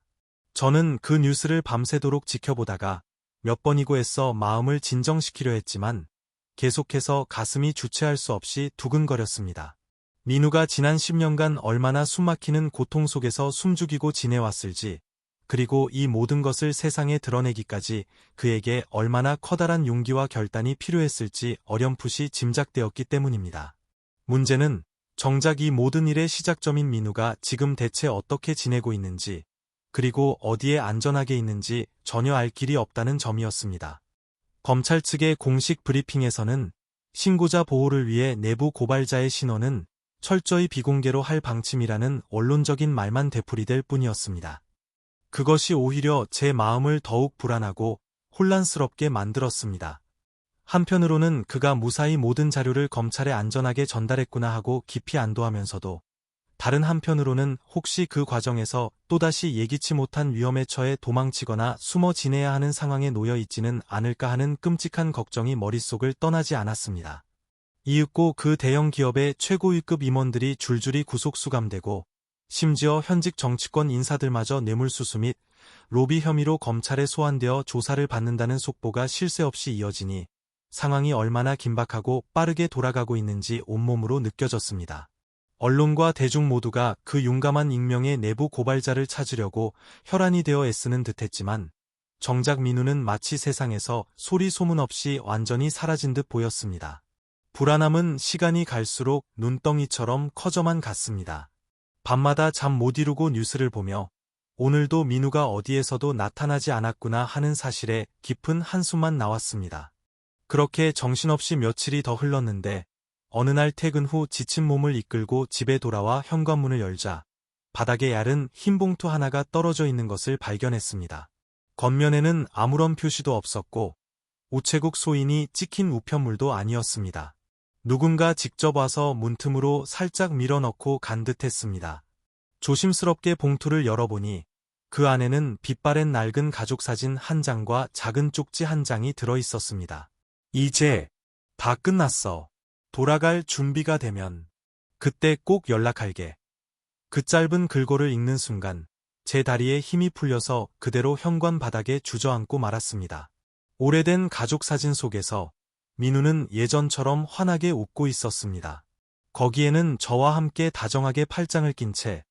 저는 그 뉴스를 밤새도록 지켜보다가 몇 번이고 애써 마음을 진정시키려 했지만 계속해서 가슴이 주체할 수 없이 두근거렸습니다. 민우가 지난 10년간 얼마나 숨막히는 고통 속에서 숨죽이고 지내왔을지, 그리고 이 모든 것을 세상에 드러내기까지 그에게 얼마나 커다란 용기와 결단이 필요했을지 어렴풋이 짐작되었기 때문입니다. 문제는 정작 이 모든 일의 시작점인 민우가 지금 대체 어떻게 지내고 있는지, 그리고 어디에 안전하게 있는지 전혀 알 길이 없다는 점이었습니다. 검찰 측의 공식 브리핑에서는 신고자 보호를 위해 내부 고발자의 신원은 철저히 비공개로 할 방침이라는 원론적인 말만 되풀이될 뿐이었습니다. 그것이 오히려 제 마음을 더욱 불안하고 혼란스럽게 만들었습니다. 한편으로는 그가 무사히 모든 자료를 검찰에 안전하게 전달했구나 하고 깊이 안도하면서도 다른 한편으로는 혹시 그 과정에서 또다시 예기치 못한 위험에 처해 도망치거나 숨어 지내야 하는 상황에 놓여 있지는 않을까 하는 끔찍한 걱정이 머릿속을 떠나지 않았습니다. 이윽고 그 대형 기업의 최고위급 임원들이 줄줄이 구속 수감되고 심지어 현직 정치권 인사들마저 뇌물수수 및 로비 혐의로 검찰에 소환되어 조사를 받는다는 속보가 쉴 새 없이 이어지니 상황이 얼마나 긴박하고 빠르게 돌아가고 있는지 온몸으로 느껴졌습니다. 언론과 대중 모두가 그 용감한 익명의 내부 고발자를 찾으려고 혈안이 되어 애쓰는 듯했지만 정작 민우는 마치 세상에서 소리 소문 없이 완전히 사라진 듯 보였습니다. 불안함은 시간이 갈수록 눈덩이처럼 커져만 갔습니다. 밤마다 잠 못 이루고 뉴스를 보며 오늘도 민우가 어디에서도 나타나지 않았구나 하는 사실에 깊은 한숨만 나왔습니다. 그렇게 정신없이 며칠이 더 흘렀는데 어느 날 퇴근 후 지친 몸을 이끌고 집에 돌아와 현관문을 열자 바닥에 얇은 흰 봉투 하나가 떨어져 있는 것을 발견했습니다. 겉면에는 아무런 표시도 없었고 우체국 소인이 찍힌 우편물도 아니었습니다. 누군가 직접 와서 문틈으로 살짝 밀어넣고 간 듯했습니다. 조심스럽게 봉투를 열어보니 그 안에는 빛바랜 낡은 가족사진 한 장과 작은 쪽지 한 장이 들어있었습니다. 이제 다 끝났어. 돌아갈 준비가 되면 그때 꼭 연락할게. 그 짧은 글고를 읽는 순간 제 다리에 힘이 풀려서 그대로 현관 바닥에 주저앉고 말았습니다. 오래된 가족사진 속에서 민우는 예전처럼 환하게 웃고 있었습니다. 거기에는 저와 함께 다정하게 팔짱을 낀 채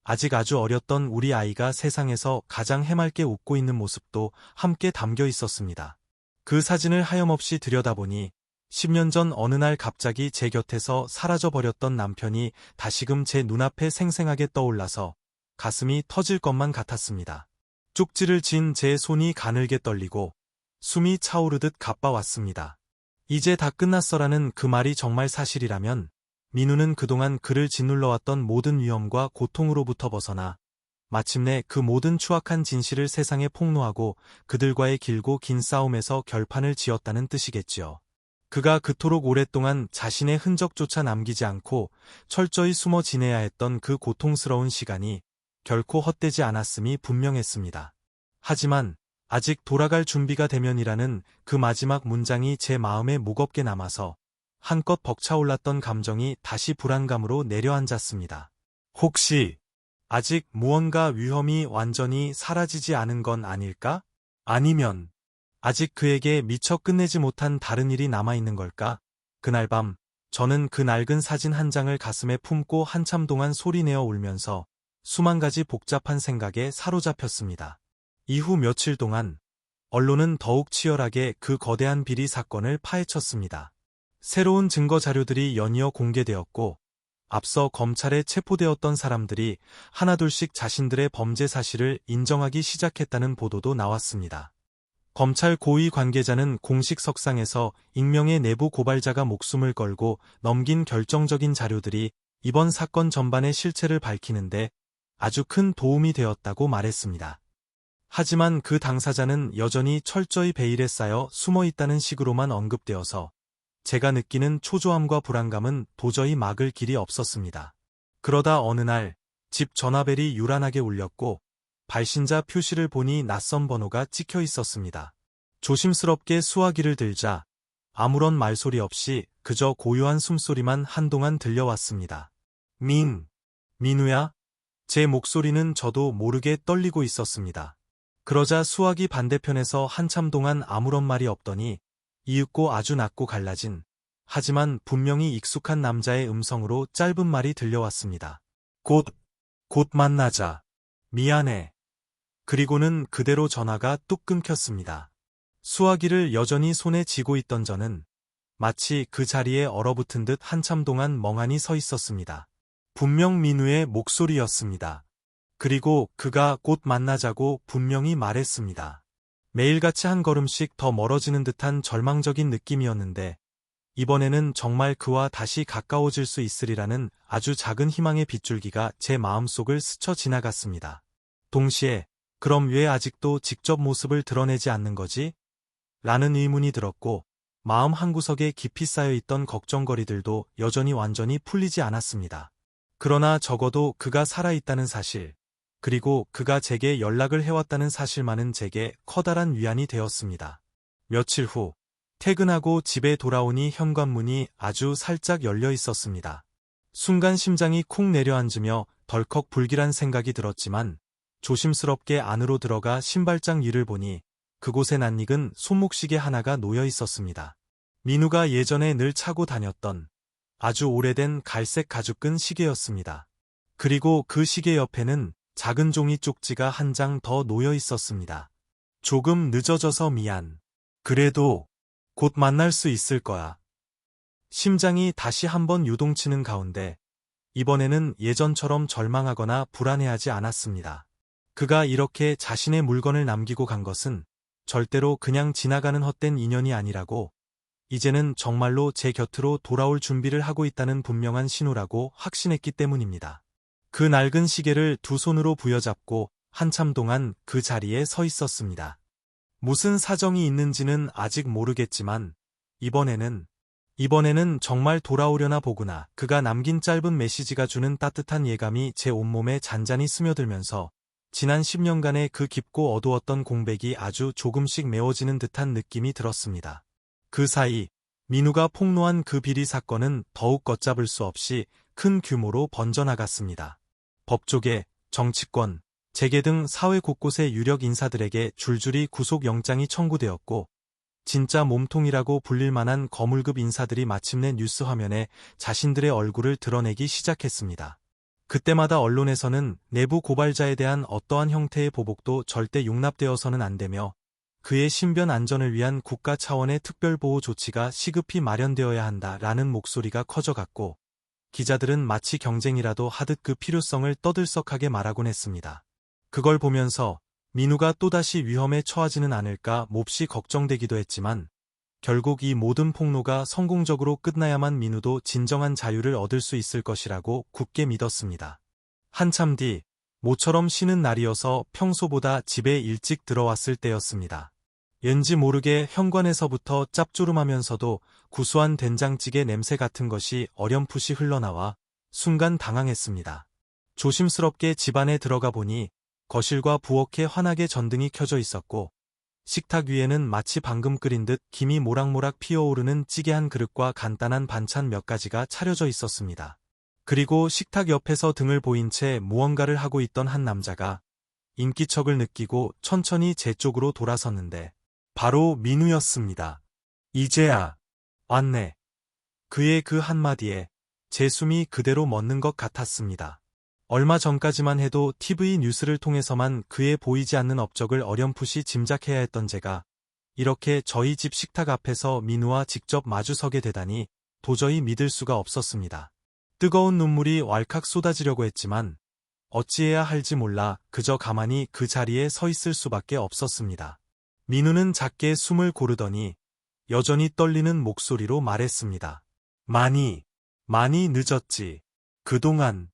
아직 아주 어렸던 우리 아이가 세상에서 가장 해맑게 웃고 있는 모습도 함께 담겨 있었습니다. 그 사진을 하염없이 들여다보니 10년 전 어느 날 갑자기 제 곁에서 사라져버렸던 남편이 다시금 제 눈앞에 생생하게 떠올라서 가슴이 터질 것만 같았습니다. 쪽지를 쥔 제 손이 가늘게 떨리고 숨이 차오르듯 가빠왔습니다. 이제 다 끝났어라는 그 말이 정말 사실이라면 민우는 그동안 그를 짓눌러왔던 모든 위험과 고통으로부터 벗어나 마침내 그 모든 추악한 진실을 세상에 폭로하고 그들과의 길고 긴 싸움에서 결판을 지었다는 뜻이겠지요. 그가 그토록 오랫동안 자신의 흔적조차 남기지 않고 철저히 숨어 지내야 했던 그 고통스러운 시간이 결코 헛되지 않았음이 분명했습니다. 하지만 아직 돌아갈 준비가 되면이라는 그 마지막 문장이 제 마음에 무겁게 남아서 한껏 벅차올랐던 감정이 다시 불안감으로 내려앉았습니다. 혹시 아직 무언가 위험이 완전히 사라지지 않은 건 아닐까? 아니면 아직 그에게 미처 끝내지 못한 다른 일이 남아있는 걸까? 그날 밤 저는 그 낡은 사진 한 장을 가슴에 품고 한참 동안 소리내어 울면서 수만 가지 복잡한 생각에 사로잡혔습니다. 이후 며칠 동안 언론은 더욱 치열하게 그 거대한 비리 사건을 파헤쳤습니다. 새로운 증거 자료들이 연이어 공개되었고, 앞서 검찰에 체포되었던 사람들이 하나둘씩 자신들의 범죄 사실을 인정하기 시작했다는 보도도 나왔습니다. 검찰 고위 관계자는 공식 석상에서 익명의 내부 고발자가 목숨을 걸고 넘긴 결정적인 자료들이 이번 사건 전반의 실체를 밝히는데 아주 큰 도움이 되었다고 말했습니다. 하지만 그 당사자는 여전히 철저히 베일에 쌓여 숨어 있다는 식으로만 언급되어서 제가 느끼는 초조함과 불안감은 도저히 막을 길이 없었습니다. 그러다 어느 날 집 전화벨이 요란하게 울렸고 발신자 표시를 보니 낯선 번호가 찍혀 있었습니다. 조심스럽게 수화기를 들자 아무런 말소리 없이 그저 고요한 숨소리만 한동안 들려왔습니다. 민우야? 제 목소리는 저도 모르게 떨리고 있었습니다. 그러자 수화기 반대편에서 한참 동안 아무런 말이 없더니 이윽고 아주 낮고 갈라진, 하지만 분명히 익숙한 남자의 음성으로 짧은 말이 들려왔습니다. 곧 만나자. 미안해. 그리고는 그대로 전화가 뚝 끊겼습니다. 수화기를 여전히 손에 쥐고 있던 저는 마치 그 자리에 얼어붙은 듯 한참 동안 멍하니 서 있었습니다. 분명 민우의 목소리였습니다. 그리고 그가 곧 만나자고 분명히 말했습니다. 매일같이 한 걸음씩 더 멀어지는 듯한 절망적인 느낌이었는데 이번에는 정말 그와 다시 가까워질 수 있으리라는 아주 작은 희망의 빗줄기가 제 마음속을 스쳐 지나갔습니다. 동시에 그럼 왜 아직도 직접 모습을 드러내지 않는 거지? 라는 의문이 들었고 마음 한구석에 깊이 쌓여있던 걱정거리들도 여전히 완전히 풀리지 않았습니다. 그러나 적어도 그가 살아있다는 사실, 그리고 그가 제게 연락을 해왔다는 사실만은 제게 커다란 위안이 되었습니다. 며칠 후 퇴근하고 집에 돌아오니 현관문이 아주 살짝 열려 있었습니다. 순간 심장이 쿵 내려앉으며 덜컥 불길한 생각이 들었지만 조심스럽게 안으로 들어가 신발장 위를 보니 그곳에 낯익은 손목시계 하나가 놓여 있었습니다. 민우가 예전에 늘 차고 다녔던 아주 오래된 갈색 가죽끈 시계였습니다. 그리고 그 시계 옆에는 작은 종이 쪽지가 한 장 더 놓여 있었습니다. 조금 늦어져서 미안. 그래도 곧 만날 수 있을 거야. 심장이 다시 한번 요동치는 가운데 이번에는 예전처럼 절망하거나 불안해하지 않았습니다. 그가 이렇게 자신의 물건을 남기고 간 것은 절대로 그냥 지나가는 헛된 인연이 아니라고, 이제는 정말로 제 곁으로 돌아올 준비를 하고 있다는 분명한 신호라고 확신했기 때문입니다. 그 낡은 시계를 두 손으로 부여잡고 한참 동안 그 자리에 서 있었습니다. 무슨 사정이 있는지는 아직 모르겠지만 이번에는 정말 돌아오려나 보구나. 그가 남긴 짧은 메시지가 주는 따뜻한 예감이 제 온몸에 잔잔히 스며들면서 지난 10년간의 그 깊고 어두웠던 공백이 아주 조금씩 메워지는 듯한 느낌이 들었습니다. 그 사이 민우가 폭로한 그 비리 사건은 더욱 걷잡을 수 없이 큰 규모로 번져나갔습니다. 법조계, 정치권, 재계 등 사회 곳곳의 유력 인사들에게 줄줄이 구속영장이 청구되었고 진짜 몸통이라고 불릴 만한 거물급 인사들이 마침내 뉴스 화면에 자신들의 얼굴을 드러내기 시작했습니다. 그때마다 언론에서는 내부 고발자에 대한 어떠한 형태의 보복도 절대 용납되어서는 안 되며 그의 신변 안전을 위한 국가 차원의 특별보호 조치가 시급히 마련되어야 한다라는 목소리가 커져갔고 기자들은 마치 경쟁이라도 하듯 그 필요성을 떠들썩하게 말하곤 했습니다. 그걸 보면서 민우가 또다시 위험에 처하지는 않을까 몹시 걱정되기도 했지만 결국 이 모든 폭로가 성공적으로 끝나야만 민우도 진정한 자유를 얻을 수 있을 것이라고 굳게 믿었습니다. 한참 뒤 모처럼 쉬는 날이어서 평소보다 집에 일찍 들어왔을 때였습니다. 왠지 모르게 현관에서부터 짭조름하면서도 구수한 된장찌개 냄새 같은 것이 어렴풋이 흘러나와 순간 당황했습니다. 조심스럽게 집 안에 들어가 보니 거실과 부엌에 환하게 전등이 켜져 있었고 식탁 위에는 마치 방금 끓인 듯 김이 모락모락 피어오르는 찌개 한 그릇과 간단한 반찬 몇 가지가 차려져 있었습니다. 그리고 식탁 옆에서 등을 보인 채 무언가를 하고 있던 한 남자가 인기척을 느끼고 천천히 제 쪽으로 돌아섰는데 바로 민우였습니다. 이제야 왔네. 그의 그 한마디에 제 숨이 그대로 멎는 것 같았습니다. 얼마 전까지만 해도 TV 뉴스를 통해서만 그의 보이지 않는 업적을 어렴풋이 짐작해야 했던 제가 이렇게 저희 집 식탁 앞에서 민우와 직접 마주서게 되다니 도저히 믿을 수가 없었습니다. 뜨거운 눈물이 왈칵 쏟아지려고 했지만 어찌해야 할지 몰라 그저 가만히 그 자리에 서 있을 수밖에 없었습니다. 민우는 작게 숨을 고르더니 여전히 떨리는 목소리로 말했습니다. 많이 늦었지. 그동안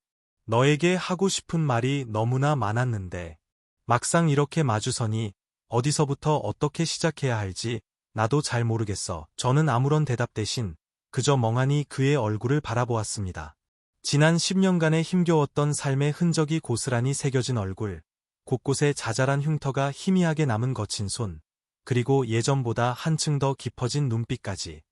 너에게 하고 싶은 말이 너무나 많았는데 막상 이렇게 마주서니 어디서부터 어떻게 시작해야 할지 나도 잘 모르겠어. 저는 아무런 대답 대신 그저 멍하니 그의 얼굴을 바라보았습니다. 지난 10년간의 힘겨웠던 삶의 흔적이 고스란히 새겨진 얼굴, 곳곳에 자잘한 흉터가 희미하게 남은 거친 손, 그리고 예전보다 한층 더 깊어진 눈빛까지.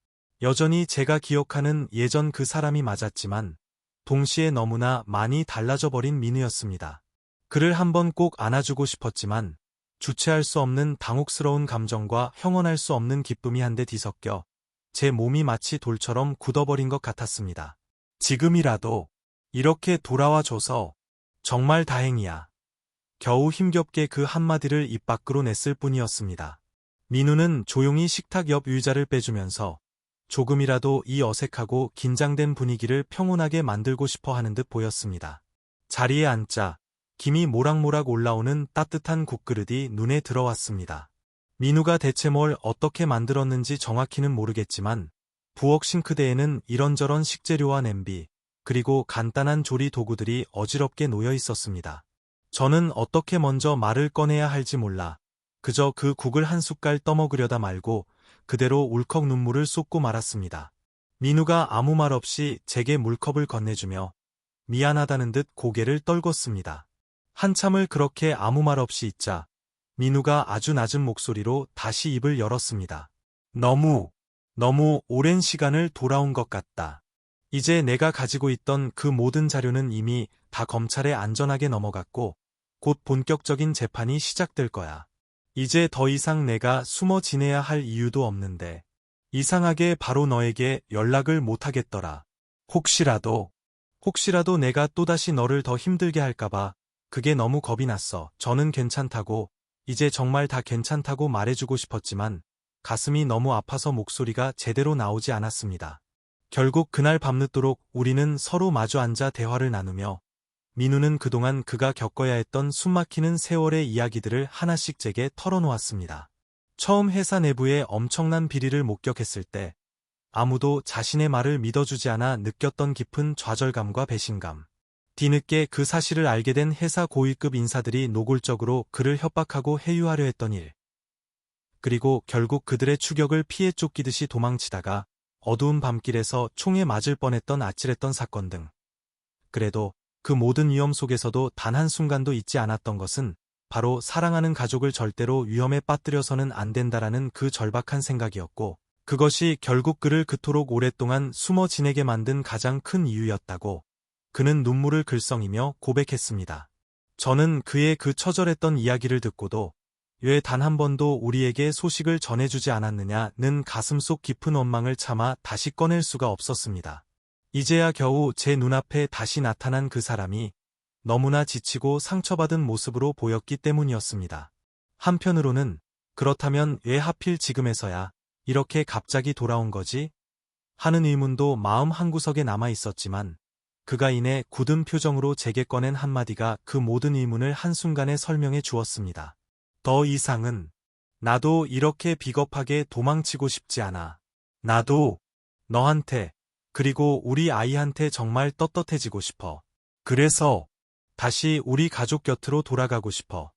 여전히 제가 기억하는 예전 그 사람이 맞았지만 동시에 너무나 많이 달라져 버린 민우였습니다. 그를 한번 꼭 안아주고 싶었지만 주체할 수 없는 당혹스러운 감정과 형언할 수 없는 기쁨이 한데 뒤섞여 제 몸이 마치 돌처럼 굳어버린 것 같았습니다. 지금이라도 이렇게 돌아와줘서 정말 다행이야. 겨우 힘겹게 그 한마디를 입 밖으로 냈을 뿐이었습니다. 민우는 조용히 식탁 옆 의자를 빼주면서 조금이라도 이 어색하고 긴장된 분위기를 평온하게 만들고 싶어 하는 듯 보였습니다. 자리에 앉자 김이 모락모락 올라오는 따뜻한 국그릇이 눈에 들어왔습니다. 민우가 대체 뭘 어떻게 만들었는지 정확히는 모르겠지만 부엌 싱크대에는 이런저런 식재료와 냄비, 그리고 간단한 조리 도구들이 어지럽게 놓여 있었습니다. 저는 어떻게 먼저 말을 꺼내야 할지 몰라 그저 그 국을 한 숟갈 떠먹으려다 말고 그대로 울컥 눈물을 쏟고 말았습니다. 민우가 아무 말 없이 제게 물컵을 건네주며 미안하다는 듯 고개를 떨궜습니다. 한참을 그렇게 아무 말 없이 있자 민우가 아주 낮은 목소리로 다시 입을 열었습니다. 너무 오랜 시간을 돌아온 것 같다. 이제 내가 가지고 있던 그 모든 자료는 이미 다 검찰에 안전하게 넘어갔고 곧 본격적인 재판이 시작될 거야. 이제 더 이상 내가 숨어 지내야 할 이유도 없는데 이상하게 바로 너에게 연락을 못하겠더라. 혹시라도 내가 또다시 너를 더 힘들게 할까봐 그게 너무 겁이 났어. 저는 괜찮다고, 이제 정말 다 괜찮다고 말해주고 싶었지만 가슴이 너무 아파서 목소리가 제대로 나오지 않았습니다. 결국 그날 밤늦도록 우리는 서로 마주 앉아 대화를 나누며 민우는 그동안 그가 겪어야 했던 숨막히는 세월의 이야기들을 하나씩 제게 털어놓았습니다. 처음 회사 내부의 엄청난 비리를 목격했을 때 아무도 자신의 말을 믿어주지 않아 느꼈던 깊은 좌절감과 배신감. 뒤늦게 그 사실을 알게 된 회사 고위급 인사들이 노골적으로 그를 협박하고 해유하려 했던 일. 그리고 결국 그들의 추격을 피해 쫓기듯이 도망치다가 어두운 밤길에서 총에 맞을 뻔했던 아찔했던 사건 등. 그래도 그 모든 위험 속에서도 단 한순간도 잊지 않았던 것은 바로 사랑하는 가족을 절대로 위험에 빠뜨려서는 안 된다라는 그 절박한 생각이었고, 그것이 결국 그를 그토록 오랫동안 숨어 지내게 만든 가장 큰 이유였다고 그는 눈물을 글썽이며 고백했습니다. 저는 그의 그 처절했던 이야기를 듣고도 왜 단 한 번도 우리에게 소식을 전해주지 않았느냐는 가슴속 깊은 원망을 참아 다시 꺼낼 수가 없었습니다. 이제야 겨우 제 눈앞에 다시 나타난 그 사람이 너무나 지치고 상처받은 모습으로 보였기 때문이었습니다. 한편으로는 그렇다면 왜 하필 지금에서야 이렇게 갑자기 돌아온 거지? 하는 의문도 마음 한구석에 남아 있었지만 그가 이내 굳은 표정으로 제게 꺼낸 한마디가 그 모든 의문을 한순간에 설명해 주었습니다. 더 이상은 나도 이렇게 비겁하게 도망치고 싶지 않아. 나도 너한테 그리고 우리 아이한테 정말 떳떳해지고 싶어. 그래서 다시 우리 가족 곁으로 돌아가고 싶어.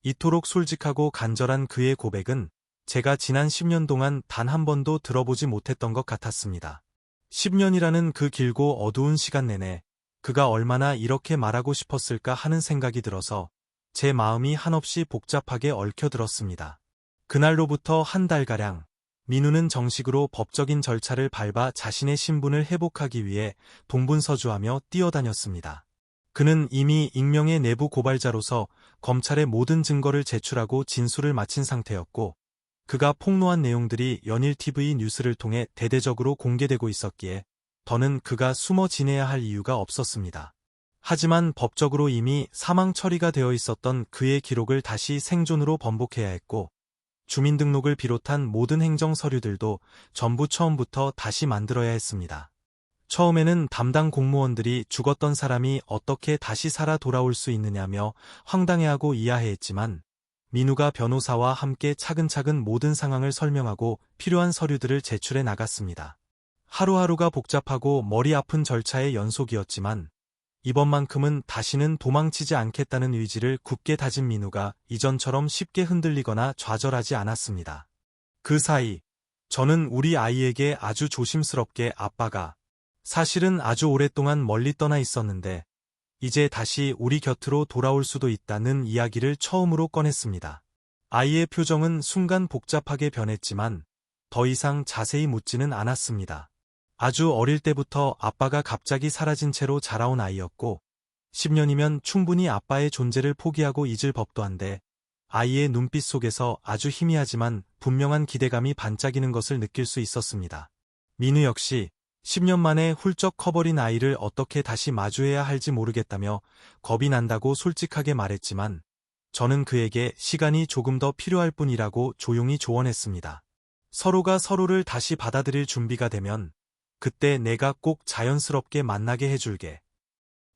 이토록 솔직하고 간절한 그의 고백은 제가 지난 10년 동안 단 한 번도 들어보지 못했던 것 같았습니다. 10년이라는 그 길고 어두운 시간 내내 그가 얼마나 이렇게 말하고 싶었을까 하는 생각이 들어서 제 마음이 한없이 복잡하게 얽혀들었습니다. 그날로부터 한 달가량 민우는 정식으로 법적인 절차를 밟아 자신의 신분을 회복하기 위해 동분서주하며 뛰어다녔습니다. 그는 이미 익명의 내부 고발자로서 검찰에 모든 증거를 제출하고 진술을 마친 상태였고, 그가 폭로한 내용들이 연일 TV 뉴스를 통해 대대적으로 공개되고 있었기에 더는 그가 숨어 지내야 할 이유가 없었습니다. 하지만 법적으로 이미 사망 처리가 되어 있었던 그의 기록을 다시 생존으로 번복해야 했고, 주민등록을 비롯한 모든 행정 서류들도 전부 처음부터 다시 만들어야 했습니다. 처음에는 담당 공무원들이 죽었던 사람이 어떻게 다시 살아 돌아올 수 있느냐며 황당해하고 이해했지만, 민우가 변호사와 함께 차근차근 모든 상황을 설명하고 필요한 서류들을 제출해 나갔습니다. 하루하루가 복잡하고 머리 아픈 절차의 연속이었지만, 이번만큼은 다시는 도망치지 않겠다는 의지를 굳게 다진 민우가 이전처럼 쉽게 흔들리거나 좌절하지 않았습니다. 그 사이, 저는 우리 아이에게 아주 조심스럽게 아빠가 사실은 아주 오랫동안 멀리 떠나 있었는데, 이제 다시 우리 곁으로 돌아올 수도 있다는 이야기를 처음으로 꺼냈습니다. 아이의 표정은 순간 복잡하게 변했지만, 더 이상 자세히 묻지는 않았습니다. 아주 어릴 때부터 아빠가 갑자기 사라진 채로 자라온 아이였고, 10년이면 충분히 아빠의 존재를 포기하고 잊을 법도 한데, 아이의 눈빛 속에서 아주 희미하지만 분명한 기대감이 반짝이는 것을 느낄 수 있었습니다. 민우 역시 10년 만에 훌쩍 커버린 아이를 어떻게 다시 마주해야 할지 모르겠다며 겁이 난다고 솔직하게 말했지만, 저는 그에게 시간이 조금 더 필요할 뿐이라고 조용히 조언했습니다. 서로가 서로를 다시 받아들일 준비가 되면 그때 내가 꼭 자연스럽게 만나게 해줄게.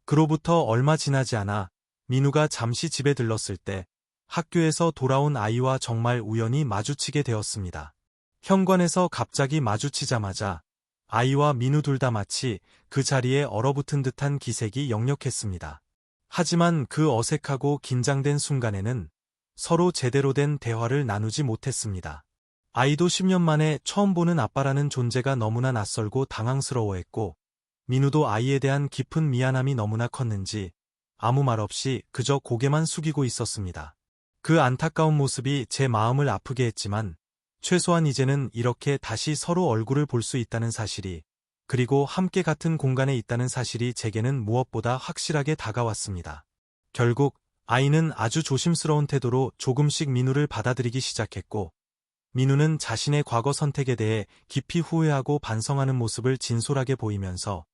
그로부터 얼마 지나지 않아 민우가 잠시 집에 들렀을 때 학교에서 돌아온 아이와 정말 우연히 마주치게 되었습니다. 현관에서 갑자기 마주치자마자 아이와 민우 둘 다 마치 그 자리에 얼어붙은 듯한 기색이 역력했습니다. 하지만 그 어색하고 긴장된 순간에는 서로 제대로 된 대화를 나누지 못했습니다. 아이도 10년 만에 처음 보는 아빠라는 존재가 너무나 낯설고 당황스러워했고, 민우도 아이에 대한 깊은 미안함이 너무나 컸는지 아무 말 없이 그저 고개만 숙이고 있었습니다. 그 안타까운 모습이 제 마음을 아프게 했지만, 최소한 이제는 이렇게 다시 서로 얼굴을 볼 수 있다는 사실이, 그리고 함께 같은 공간에 있다는 사실이 제게는 무엇보다 확실하게 다가왔습니다. 결국 아이는 아주 조심스러운 태도로 조금씩 민우를 받아들이기 시작했고, 민우는 자신의 과거 선택에 대해 깊이 후회하고 반성하는 모습을 진솔하게 보이면서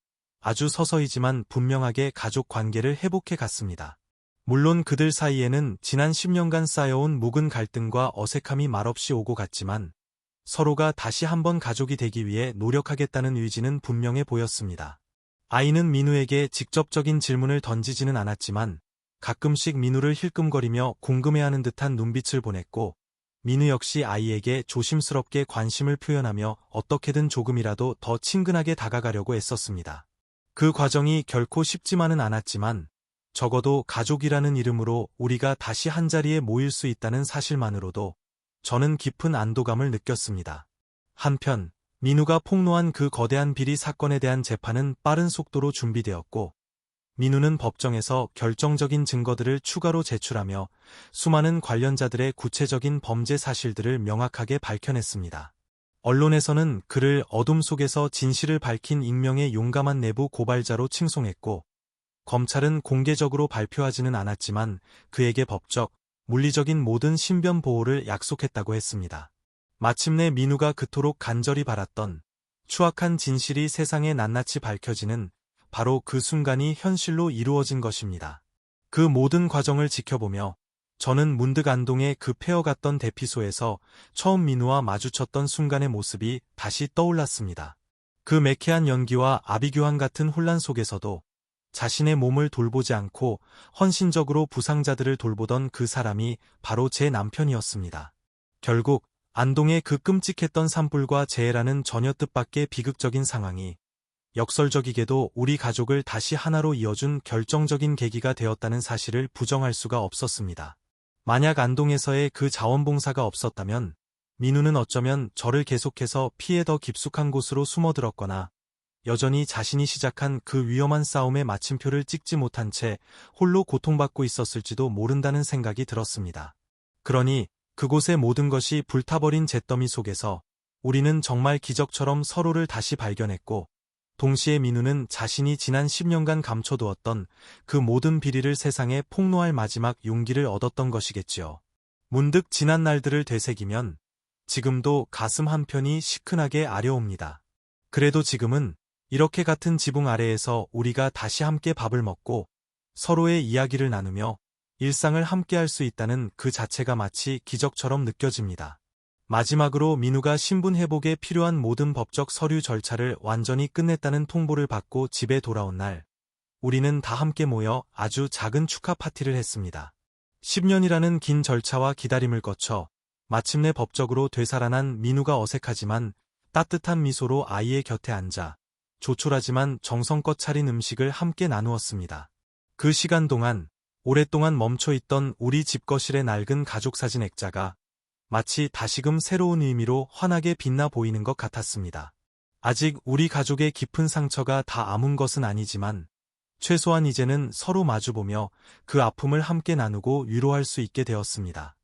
아주 서서히지만 분명하게 가족 관계를 회복해 갔습니다. 물론 그들 사이에는 지난 10년간 쌓여온 묵은 갈등과 어색함이 말없이 오고 갔지만, 서로가 다시 한번 가족이 되기 위해 노력하겠다는 의지는 분명해 보였습니다. 아이는 민우에게 직접적인 질문을 던지지는 않았지만, 가끔씩 민우를 힐끔거리며 궁금해하는 듯한 눈빛을 보냈고, 민우 역시 아이에게 조심스럽게 관심을 표현하며 어떻게든 조금이라도 더 친근하게 다가가려고 애썼습니다. 그 과정이 결코 쉽지만은 않았지만, 적어도 가족이라는 이름으로 우리가 다시 한자리에 모일 수 있다는 사실만으로도 저는 깊은 안도감을 느꼈습니다. 한편 민우가 폭로한 그 거대한 비리 사건에 대한 재판은 빠른 속도로 준비되었고, 민우는 법정에서 결정적인 증거들을 추가로 제출하며 수많은 관련자들의 구체적인 범죄 사실들을 명확하게 밝혀냈습니다. 언론에서는 그를 어둠 속에서 진실을 밝힌 익명의 용감한 내부 고발자로 칭송했고, 검찰은 공개적으로 발표하지는 않았지만 그에게 법적, 물리적인 모든 신변 보호를 약속했다고 했습니다. 마침내 민우가 그토록 간절히 바랐던 추악한 진실이 세상에 낱낱이 밝혀지는 바로 그 순간이 현실로 이루어진 것입니다. 그 모든 과정을 지켜보며 저는 문득 안동의 그 폐허갔던 대피소에서 처음 민우와 마주쳤던 순간의 모습이 다시 떠올랐습니다. 그 매캐한 연기와 아비규환 같은 혼란 속에서도 자신의 몸을 돌보지 않고 헌신적으로 부상자들을 돌보던 그 사람이 바로 제 남편이었습니다. 결국 안동의 그 끔찍했던 산불과 재해라는 전혀 뜻밖의 비극적인 상황이 역설적이게도 우리 가족을 다시 하나로 이어준 결정적인 계기가 되었다는 사실을 부정할 수가 없었습니다. 만약 안동에서의 그 자원봉사가 없었다면 민우는 어쩌면 저를 계속해서 피해 더 깊숙한 곳으로 숨어들었거나 여전히 자신이 시작한 그 위험한 싸움의 마침표를 찍지 못한 채 홀로 고통받고 있었을지도 모른다는 생각이 들었습니다. 그러니 그곳의 모든 것이 불타버린 잿더미 속에서 우리는 정말 기적처럼 서로를 다시 발견했고, 동시에 민우는 자신이 지난 10년간 감춰두었던 그 모든 비리를 세상에 폭로할 마지막 용기를 얻었던 것이겠지요. 문득 지난 날들을 되새기면 지금도 가슴 한편이 시큰하게 아려옵니다. 그래도 지금은 이렇게 같은 지붕 아래에서 우리가 다시 함께 밥을 먹고 서로의 이야기를 나누며 일상을 함께할 수 있다는 그 자체가 마치 기적처럼 느껴집니다. 마지막으로 민우가 신분 회복에 필요한 모든 법적 서류 절차를 완전히 끝냈다는 통보를 받고 집에 돌아온 날, 우리는 다 함께 모여 아주 작은 축하 파티를 했습니다. 10년이라는 긴 절차와 기다림을 거쳐 마침내 법적으로 되살아난 민우가 어색하지만 따뜻한 미소로 아이의 곁에 앉아 조촐하지만 정성껏 차린 음식을 함께 나누었습니다. 그 시간 동안 오랫동안 멈춰있던 우리 집거실의 낡은 가족사진 액자가 마치 다시금 새로운 의미로 환하게 빛나 보이는 것 같았습니다. 아직 우리 가족의 깊은 상처가 다 아문 것은 아니지만 최소한 이제는 서로 마주보며 그 아픔을 함께 나누고 위로할 수 있게 되었습니다.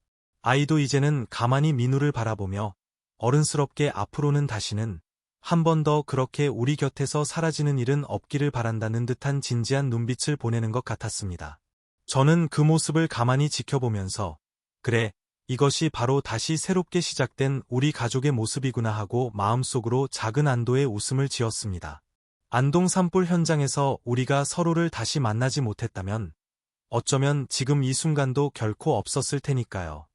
아이도 이제는 가만히 민우를 바라보며 어른스럽게 앞으로는 다시는 한 번 더 그렇게 우리 곁에서 사라지는 일은 없기를 바란다는 듯한 진지한 눈빛을 보내는 것 같았습니다. 저는 그 모습을 가만히 지켜보면서 그래, 이것이 바로 다시 새롭게 시작된 우리 가족의 모습이구나 하고 마음속으로 작은 안도의 웃음을 지었습니다. 안동 산불 현장에서 우리가 서로를 다시 만나지 못했다면 어쩌면 지금 이 순간도 결코 없었을 테니까요.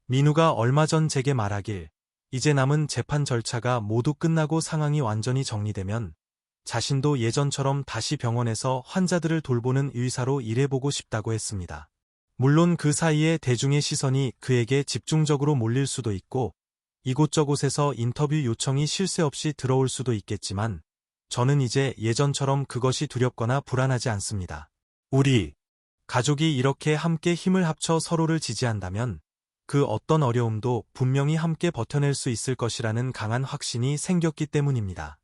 민우가 얼마 전 제게 말하길, 이제 남은 재판 절차가 모두 끝나고 상황이 완전히 정리되면 자신도 예전처럼 다시 병원에서 환자들을 돌보는 의사로 일해보고 싶다고 했습니다. 물론 그 사이에 대중의 시선이 그에게 집중적으로 몰릴 수도 있고 이곳저곳에서 인터뷰 요청이 쉴 새 없이 들어올 수도 있겠지만 저는 이제 예전처럼 그것이 두렵거나 불안하지 않습니다. 우리 가족이 이렇게 함께 힘을 합쳐 서로를 지지한다면 그 어떤 어려움도 분명히 함께 버텨낼 수 있을 것이라는 강한 확신이 생겼기 때문입니다.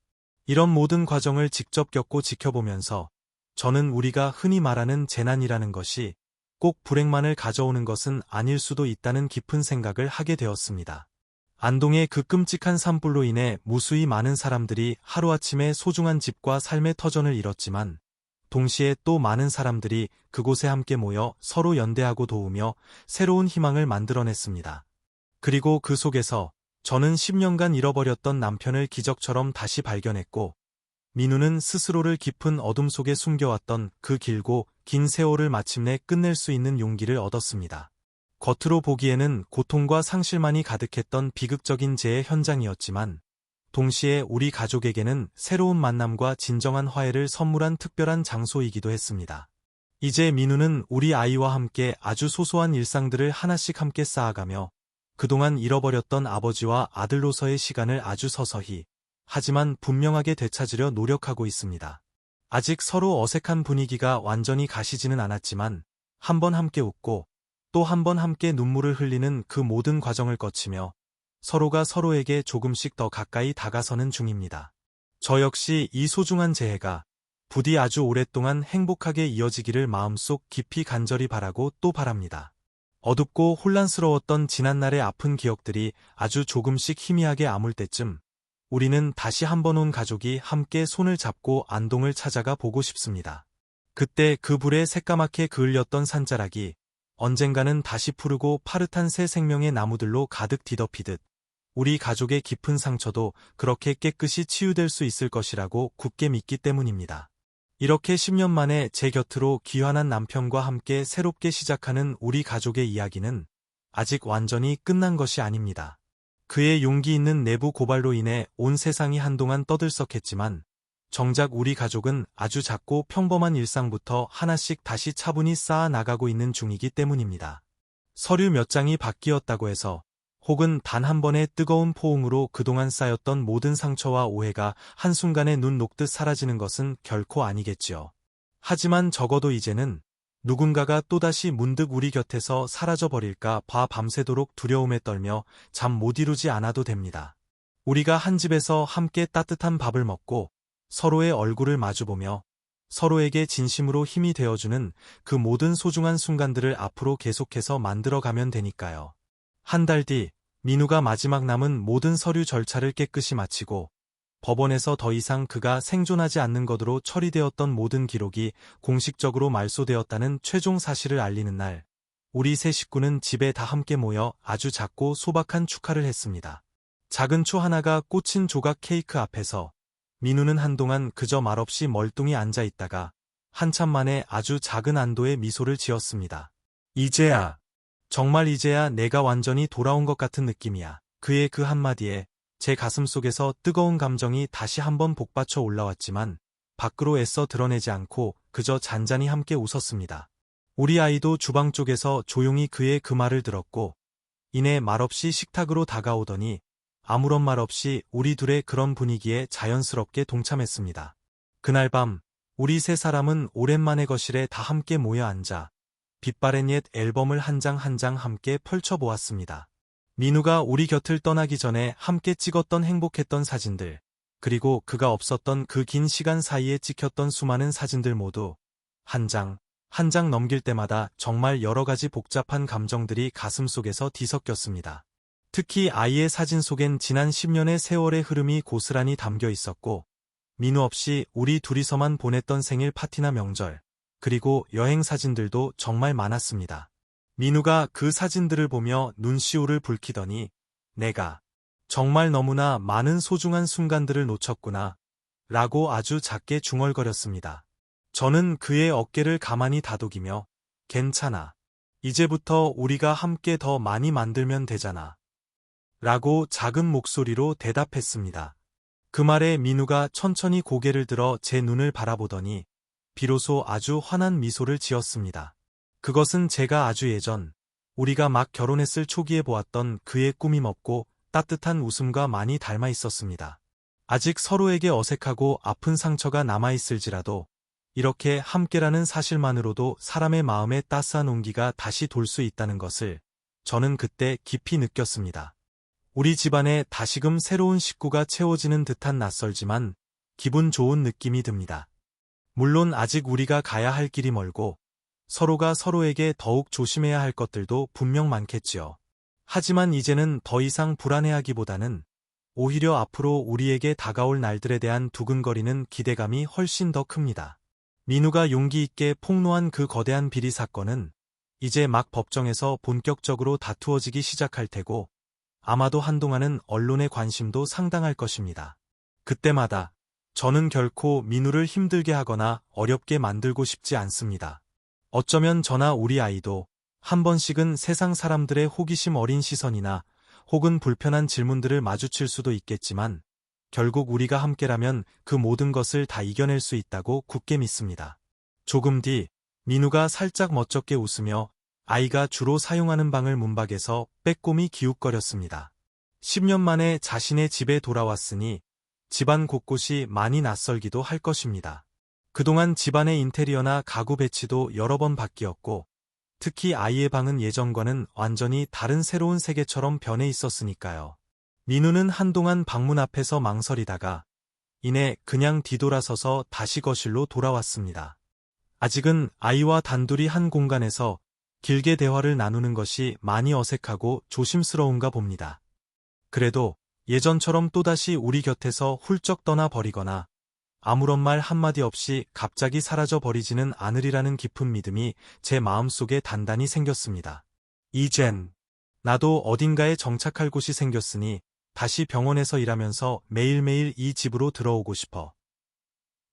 이런 모든 과정을 직접 겪고 지켜보면서 저는 우리가 흔히 말하는 재난이라는 것이 꼭 불행만을 가져오는 것은 아닐 수도 있다는 깊은 생각을 하게 되었습니다. 안동의 그 끔찍한 산불로 인해 무수히 많은 사람들이 하루아침에 소중한 집과 삶의 터전을 잃었지만 동시에 또 많은 사람들이 그곳에 함께 모여 서로 연대하고 도우며 새로운 희망을 만들어냈습니다. 그리고 그 속에서 저는 10년간 잃어버렸던 남편을 기적처럼 다시 발견했고 민우는 스스로를 깊은 어둠 속에 숨겨왔던 그 길고 긴 세월을 마침내 끝낼 수 있는 용기를 얻었습니다. 겉으로 보기에는 고통과 상실만이 가득했던 비극적인 재해 현장이었지만 동시에 우리 가족에게는 새로운 만남과 진정한 화해를 선물한 특별한 장소이기도 했습니다. 이제 민우는 우리 아이와 함께 아주 소소한 일상들을 하나씩 함께 쌓아가며 그동안 잃어버렸던 아버지와 아들로서의 시간을 아주 서서히 하지만 분명하게 되찾으려 노력하고 있습니다. 아직 서로 어색한 분위기가 완전히 가시지는 않았지만 한 번 함께 웃고 또 한 번 함께 눈물을 흘리는 그 모든 과정을 거치며 서로가 서로에게 조금씩 더 가까이 다가서는 중입니다. 저 역시 이 소중한 재해가 부디 아주 오랫동안 행복하게 이어지기를 마음속 깊이 간절히 바라고 또 바랍니다. 어둡고 혼란스러웠던 지난날의 아픈 기억들이 아주 조금씩 희미하게 아물 때쯤 우리는 다시 한 번 온 가족이 함께 손을 잡고 안동을 찾아가 보고 싶습니다. 그때 그 불에 새까맣게 그을렸던 산자락이 언젠가는 다시 푸르고 파릇한 새 생명의 나무들로 가득 뒤덮이듯 우리 가족의 깊은 상처도 그렇게 깨끗이 치유될 수 있을 것이라고 굳게 믿기 때문입니다. 이렇게 10년 만에 제 곁으로 귀환한 남편과 함께 새롭게 시작하는 우리 가족의 이야기는 아직 완전히 끝난 것이 아닙니다. 그의 용기 있는 내부 고발로 인해 온 세상이 한동안 떠들썩했지만 정작 우리 가족은 아주 작고 평범한 일상부터 하나씩 다시 차분히 쌓아 나가고 있는 중이기 때문입니다. 서류 몇 장이 바뀌었다고 해서 혹은 단 한 번의 뜨거운 포옹으로 그동안 쌓였던 모든 상처와 오해가 한순간에 눈 녹듯 사라지는 것은 결코 아니겠지요. 하지만 적어도 이제는 누군가가 또다시 문득 우리 곁에서 사라져버릴까 봐 밤새도록 두려움에 떨며 잠 못 이루지 않아도 됩니다. 우리가 한 집에서 함께 따뜻한 밥을 먹고 서로의 얼굴을 마주보며 서로에게 진심으로 힘이 되어주는 그 모든 소중한 순간들을 앞으로 계속해서 만들어가면 되니까요. 한 달 뒤 민우가 마지막 남은 모든 서류 절차를 깨끗이 마치고 법원에서 더 이상 그가 생존하지 않는 것으로 처리되었던 모든 기록이 공식적으로 말소되었다는 최종 사실을 알리는 날, 우리 세 식구는 집에 다 함께 모여 아주 작고 소박한 축하를 했습니다. 작은 초 하나가 꽂힌 조각 케이크 앞에서 민우는 한동안 그저 말없이 멀뚱히 앉아 있다가 한참 만에 아주 작은 안도의 미소를 지었습니다. 이제야, 정말 이제야 내가 완전히 돌아온 것 같은 느낌이야. 그의 그 한마디에 제 가슴속에서 뜨거운 감정이 다시 한번 복받쳐 올라왔지만 밖으로 애써 드러내지 않고 그저 잔잔히 함께 웃었습니다. 우리 아이도 주방 쪽에서 조용히 그의 그 말을 들었고 이내 말없이 식탁으로 다가오더니 아무런 말 없이 우리 둘의 그런 분위기에 자연스럽게 동참했습니다. 그날 밤 우리 세 사람은 오랜만에 거실에 다 함께 모여 앉아 빛바랜 옛 앨범을 한 장 한 장 함께 펼쳐보았습니다. 민우가 우리 곁을 떠나기 전에 함께 찍었던 행복했던 사진들, 그리고 그가 없었던 그 긴 시간 사이에 찍혔던 수많은 사진들 모두 한 장, 한 장 넘길 때마다 정말 여러 가지 복잡한 감정들이 가슴속에서 뒤섞였습니다. 특히 아이의 사진 속엔 지난 10년의 세월의 흐름이 고스란히 담겨 있었고, 민우 없이 우리 둘이서만 보냈던 생일 파티나 명절, 그리고 여행 사진들도 정말 많았습니다. 민우가 그 사진들을 보며 눈시울을 붉히더니 내가 정말 너무나 많은 소중한 순간들을 놓쳤구나 라고 아주 작게 중얼거렸습니다. 저는 그의 어깨를 가만히 다독이며 괜찮아. 이제부터 우리가 함께 더 많이 만들면 되잖아. 라고 작은 목소리로 대답했습니다. 그 말에 민우가 천천히 고개를 들어 제 눈을 바라보더니 비로소 아주 환한 미소를 지었습니다. 그것은 제가 아주 예전, 우리가 막 결혼했을 초기에 보았던 그의 꾸밈 없고 따뜻한 웃음과 많이 닮아 있었습니다. 아직 서로에게 어색하고 아픈 상처가 남아있을지라도 이렇게 함께라는 사실만으로도 사람의 마음에 따스한 온기가 다시 돌 수 있다는 것을 저는 그때 깊이 느꼈습니다. 우리 집안에 다시금 새로운 식구가 채워지는 듯한 낯설지만 기분 좋은 느낌이 듭니다. 물론 아직 우리가 가야 할 길이 멀고 서로가 서로에게 더욱 조심해야 할 것들도 분명 많겠지요. 하지만 이제는 더 이상 불안해하기보다는 오히려 앞으로 우리에게 다가올 날들에 대한 두근거리는 기대감이 훨씬 더 큽니다. 민우가 용기 있게 폭로한 그 거대한 비리 사건은 이제 막 법정에서 본격적으로 다투어지기 시작할 테고 아마도 한동안은 언론의 관심도 상당할 것입니다. 그때마다 저는 결코 민우를 힘들게 하거나 어렵게 만들고 싶지 않습니다. 어쩌면 저나 우리 아이도 한 번씩은 세상 사람들의 호기심 어린 시선이나 혹은 불편한 질문들을 마주칠 수도 있겠지만 결국 우리가 함께라면 그 모든 것을 다 이겨낼 수 있다고 굳게 믿습니다. 조금 뒤 민우가 살짝 멋쩍게 웃으며 아이가 주로 사용하는 방을 문밖에서 빼꼼히 기웃거렸습니다. 10년 만에 자신의 집에 돌아왔으니 집안 곳곳이 많이 낯설기도 할 것입니다. 그동안 집안의 인테리어나 가구 배치도 여러 번 바뀌었고 특히 아이의 방은 예전과는 완전히 다른 새로운 세계처럼 변해 있었으니까요. 민우는 한동안 방문 앞에서 망설이다가 이내 그냥 뒤돌아서서 다시 거실로 돌아왔습니다. 아직은 아이와 단둘이 한 공간에서 길게 대화를 나누는 것이 많이 어색하고 조심스러운가 봅니다. 그래도 예전처럼 또다시 우리 곁에서 훌쩍 떠나버리거나 아무런 말 한마디 없이 갑자기 사라져 버리지는 않으리라는 깊은 믿음이 제 마음속에 단단히 생겼습니다. 이젠 나도 어딘가에 정착할 곳이 생겼으니 다시 병원에서 일하면서 매일매일 이 집으로 들어오고 싶어.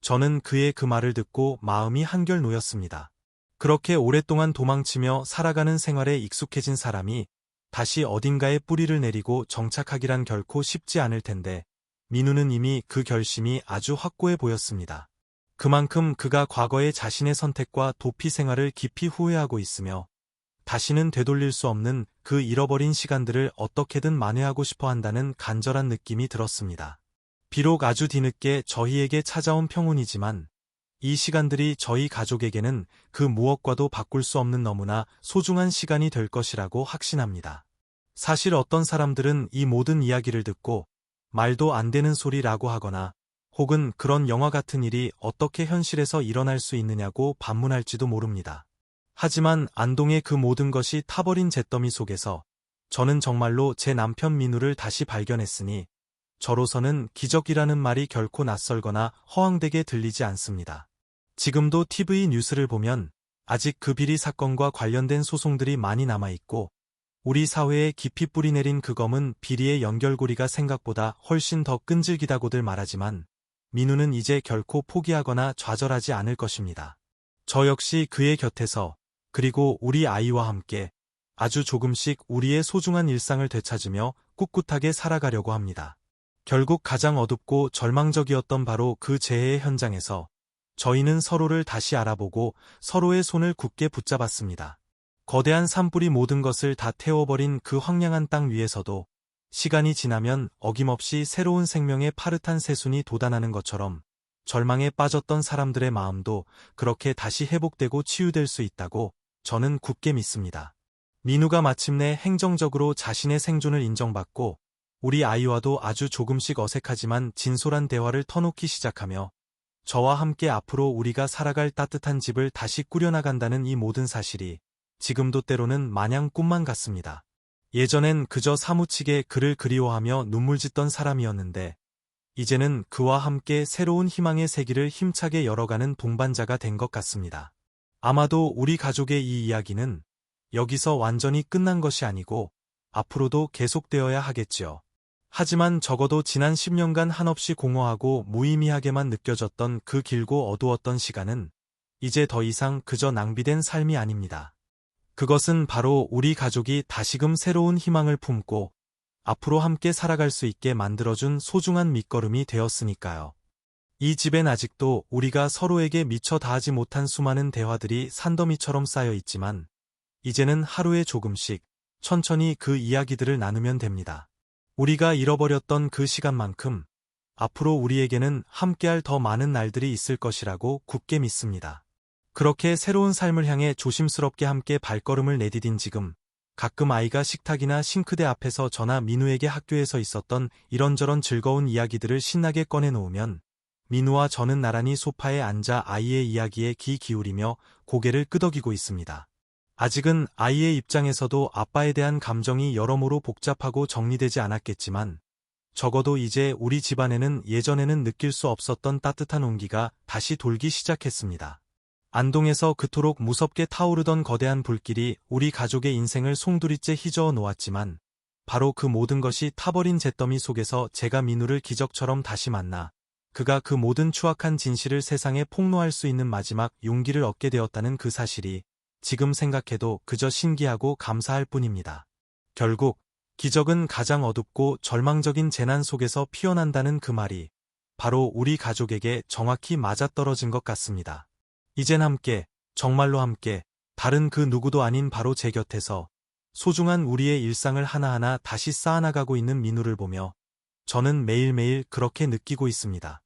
저는 그의 그 말을 듣고 마음이 한결 놓였습니다. 그렇게 오랫동안 도망치며 살아가는 생활에 익숙해진 사람이 다시 어딘가에 뿌리를 내리고 정착하기란 결코 쉽지 않을 텐데 민우는 이미 그 결심이 아주 확고해 보였습니다. 그만큼 그가 과거의 자신의 선택과 도피 생활을 깊이 후회하고 있으며 다시는 되돌릴 수 없는 그 잃어버린 시간들을 어떻게든 만회하고 싶어 한다는 간절한 느낌이 들었습니다. 비록 아주 뒤늦게 저희에게 찾아온 평온이지만 이 시간들이 저희 가족에게는 그 무엇과도 바꿀 수 없는 너무나 소중한 시간이 될 것이라고 확신합니다. 사실 어떤 사람들은 이 모든 이야기를 듣고 말도 안 되는 소리라고 하거나 혹은 그런 영화 같은 일이 어떻게 현실에서 일어날 수 있느냐고 반문할지도 모릅니다. 하지만 안동의 그 모든 것이 타버린 잿더미 속에서 저는 정말로 제 남편 민우를 다시 발견했으니 저로서는 기적이라는 말이 결코 낯설거나 허황되게 들리지 않습니다. 지금도 TV 뉴스를 보면 아직 그 비리 사건과 관련된 소송들이 많이 남아있고 우리 사회에 깊이 뿌리내린 그 검은 비리의 연결고리가 생각보다 훨씬 더 끈질기다고들 말하지만 민우는 이제 결코 포기하거나 좌절하지 않을 것입니다. 저 역시 그의 곁에서, 그리고 우리 아이와 함께 아주 조금씩 우리의 소중한 일상을 되찾으며 꿋꿋하게 살아가려고 합니다. 결국 가장 어둡고 절망적이었던 바로 그 재해의 현장에서 저희는 서로를 다시 알아보고 서로의 손을 굳게 붙잡았습니다. 거대한 산불이 모든 것을 다 태워버린 그 황량한 땅 위에서도 시간이 지나면 어김없이 새로운 생명의 파릇한 새순이 돋아나는 것처럼 절망에 빠졌던 사람들의 마음도 그렇게 다시 회복되고 치유될 수 있다고 저는 굳게 믿습니다. 민우가 마침내 행정적으로 자신의 생존을 인정받고 우리 아이와도 아주 조금씩 어색하지만 진솔한 대화를 터놓기 시작하며 저와 함께 앞으로 우리가 살아갈 따뜻한 집을 다시 꾸려나간다는 이 모든 사실이 지금도 때로는 마냥 꿈만 같습니다. 예전엔 그저 사무치게 그를 그리워하며 눈물 짓던 사람이었는데 이제는 그와 함께 새로운 희망의 세기를 힘차게 열어가는 동반자가 된 것 같습니다. 아마도 우리 가족의 이 이야기는 여기서 완전히 끝난 것이 아니고 앞으로도 계속되어야 하겠지요. 하지만 적어도 지난 10년간 한없이 공허하고 무의미하게만 느껴졌던 그 길고 어두웠던 시간은 이제 더 이상 그저 낭비된 삶이 아닙니다. 그것은 바로 우리 가족이 다시금 새로운 희망을 품고 앞으로 함께 살아갈 수 있게 만들어준 소중한 밑거름이 되었으니까요. 이 집엔 아직도 우리가 서로에게 미처 다하지 못한 수많은 대화들이 산더미처럼 쌓여 있지만 이제는 하루에 조금씩 천천히 그 이야기들을 나누면 됩니다. 우리가 잃어버렸던 그 시간만큼 앞으로 우리에게는 함께할 더 많은 날들이 있을 것이라고 굳게 믿습니다. 그렇게 새로운 삶을 향해 조심스럽게 함께 발걸음을 내디딘 지금 가끔 아이가 식탁이나 싱크대 앞에서 저나 민우에게 학교에서 있었던 이런저런 즐거운 이야기들을 신나게 꺼내놓으면 민우와 저는 나란히 소파에 앉아 아이의 이야기에 귀 기울이며 고개를 끄덕이고 있습니다. 아직은 아이의 입장에서도 아빠에 대한 감정이 여러모로 복잡하고 정리되지 않았겠지만 적어도 이제 우리 집안에는 예전에는 느낄 수 없었던 따뜻한 온기가 다시 돌기 시작했습니다. 안동에서 그토록 무섭게 타오르던 거대한 불길이 우리 가족의 인생을 송두리째 휘저어 놓았지만 바로 그 모든 것이 타버린 잿더미 속에서 제가 민우를 기적처럼 다시 만나 그가 그 모든 추악한 진실을 세상에 폭로할 수 있는 마지막 용기를 얻게 되었다는 그 사실이 지금 생각해도 그저 신기하고 감사할 뿐입니다. 결국 기적은 가장 어둡고 절망적인 재난 속에서 피어난다는 그 말이 바로 우리 가족에게 정확히 맞아떨어진 것 같습니다. 이젠 함께, 정말로 함께, 다른 그 누구도 아닌 바로 제 곁에서 소중한 우리의 일상을 하나하나 다시 쌓아나가고 있는 민우를 보며 저는 매일매일 그렇게 느끼고 있습니다.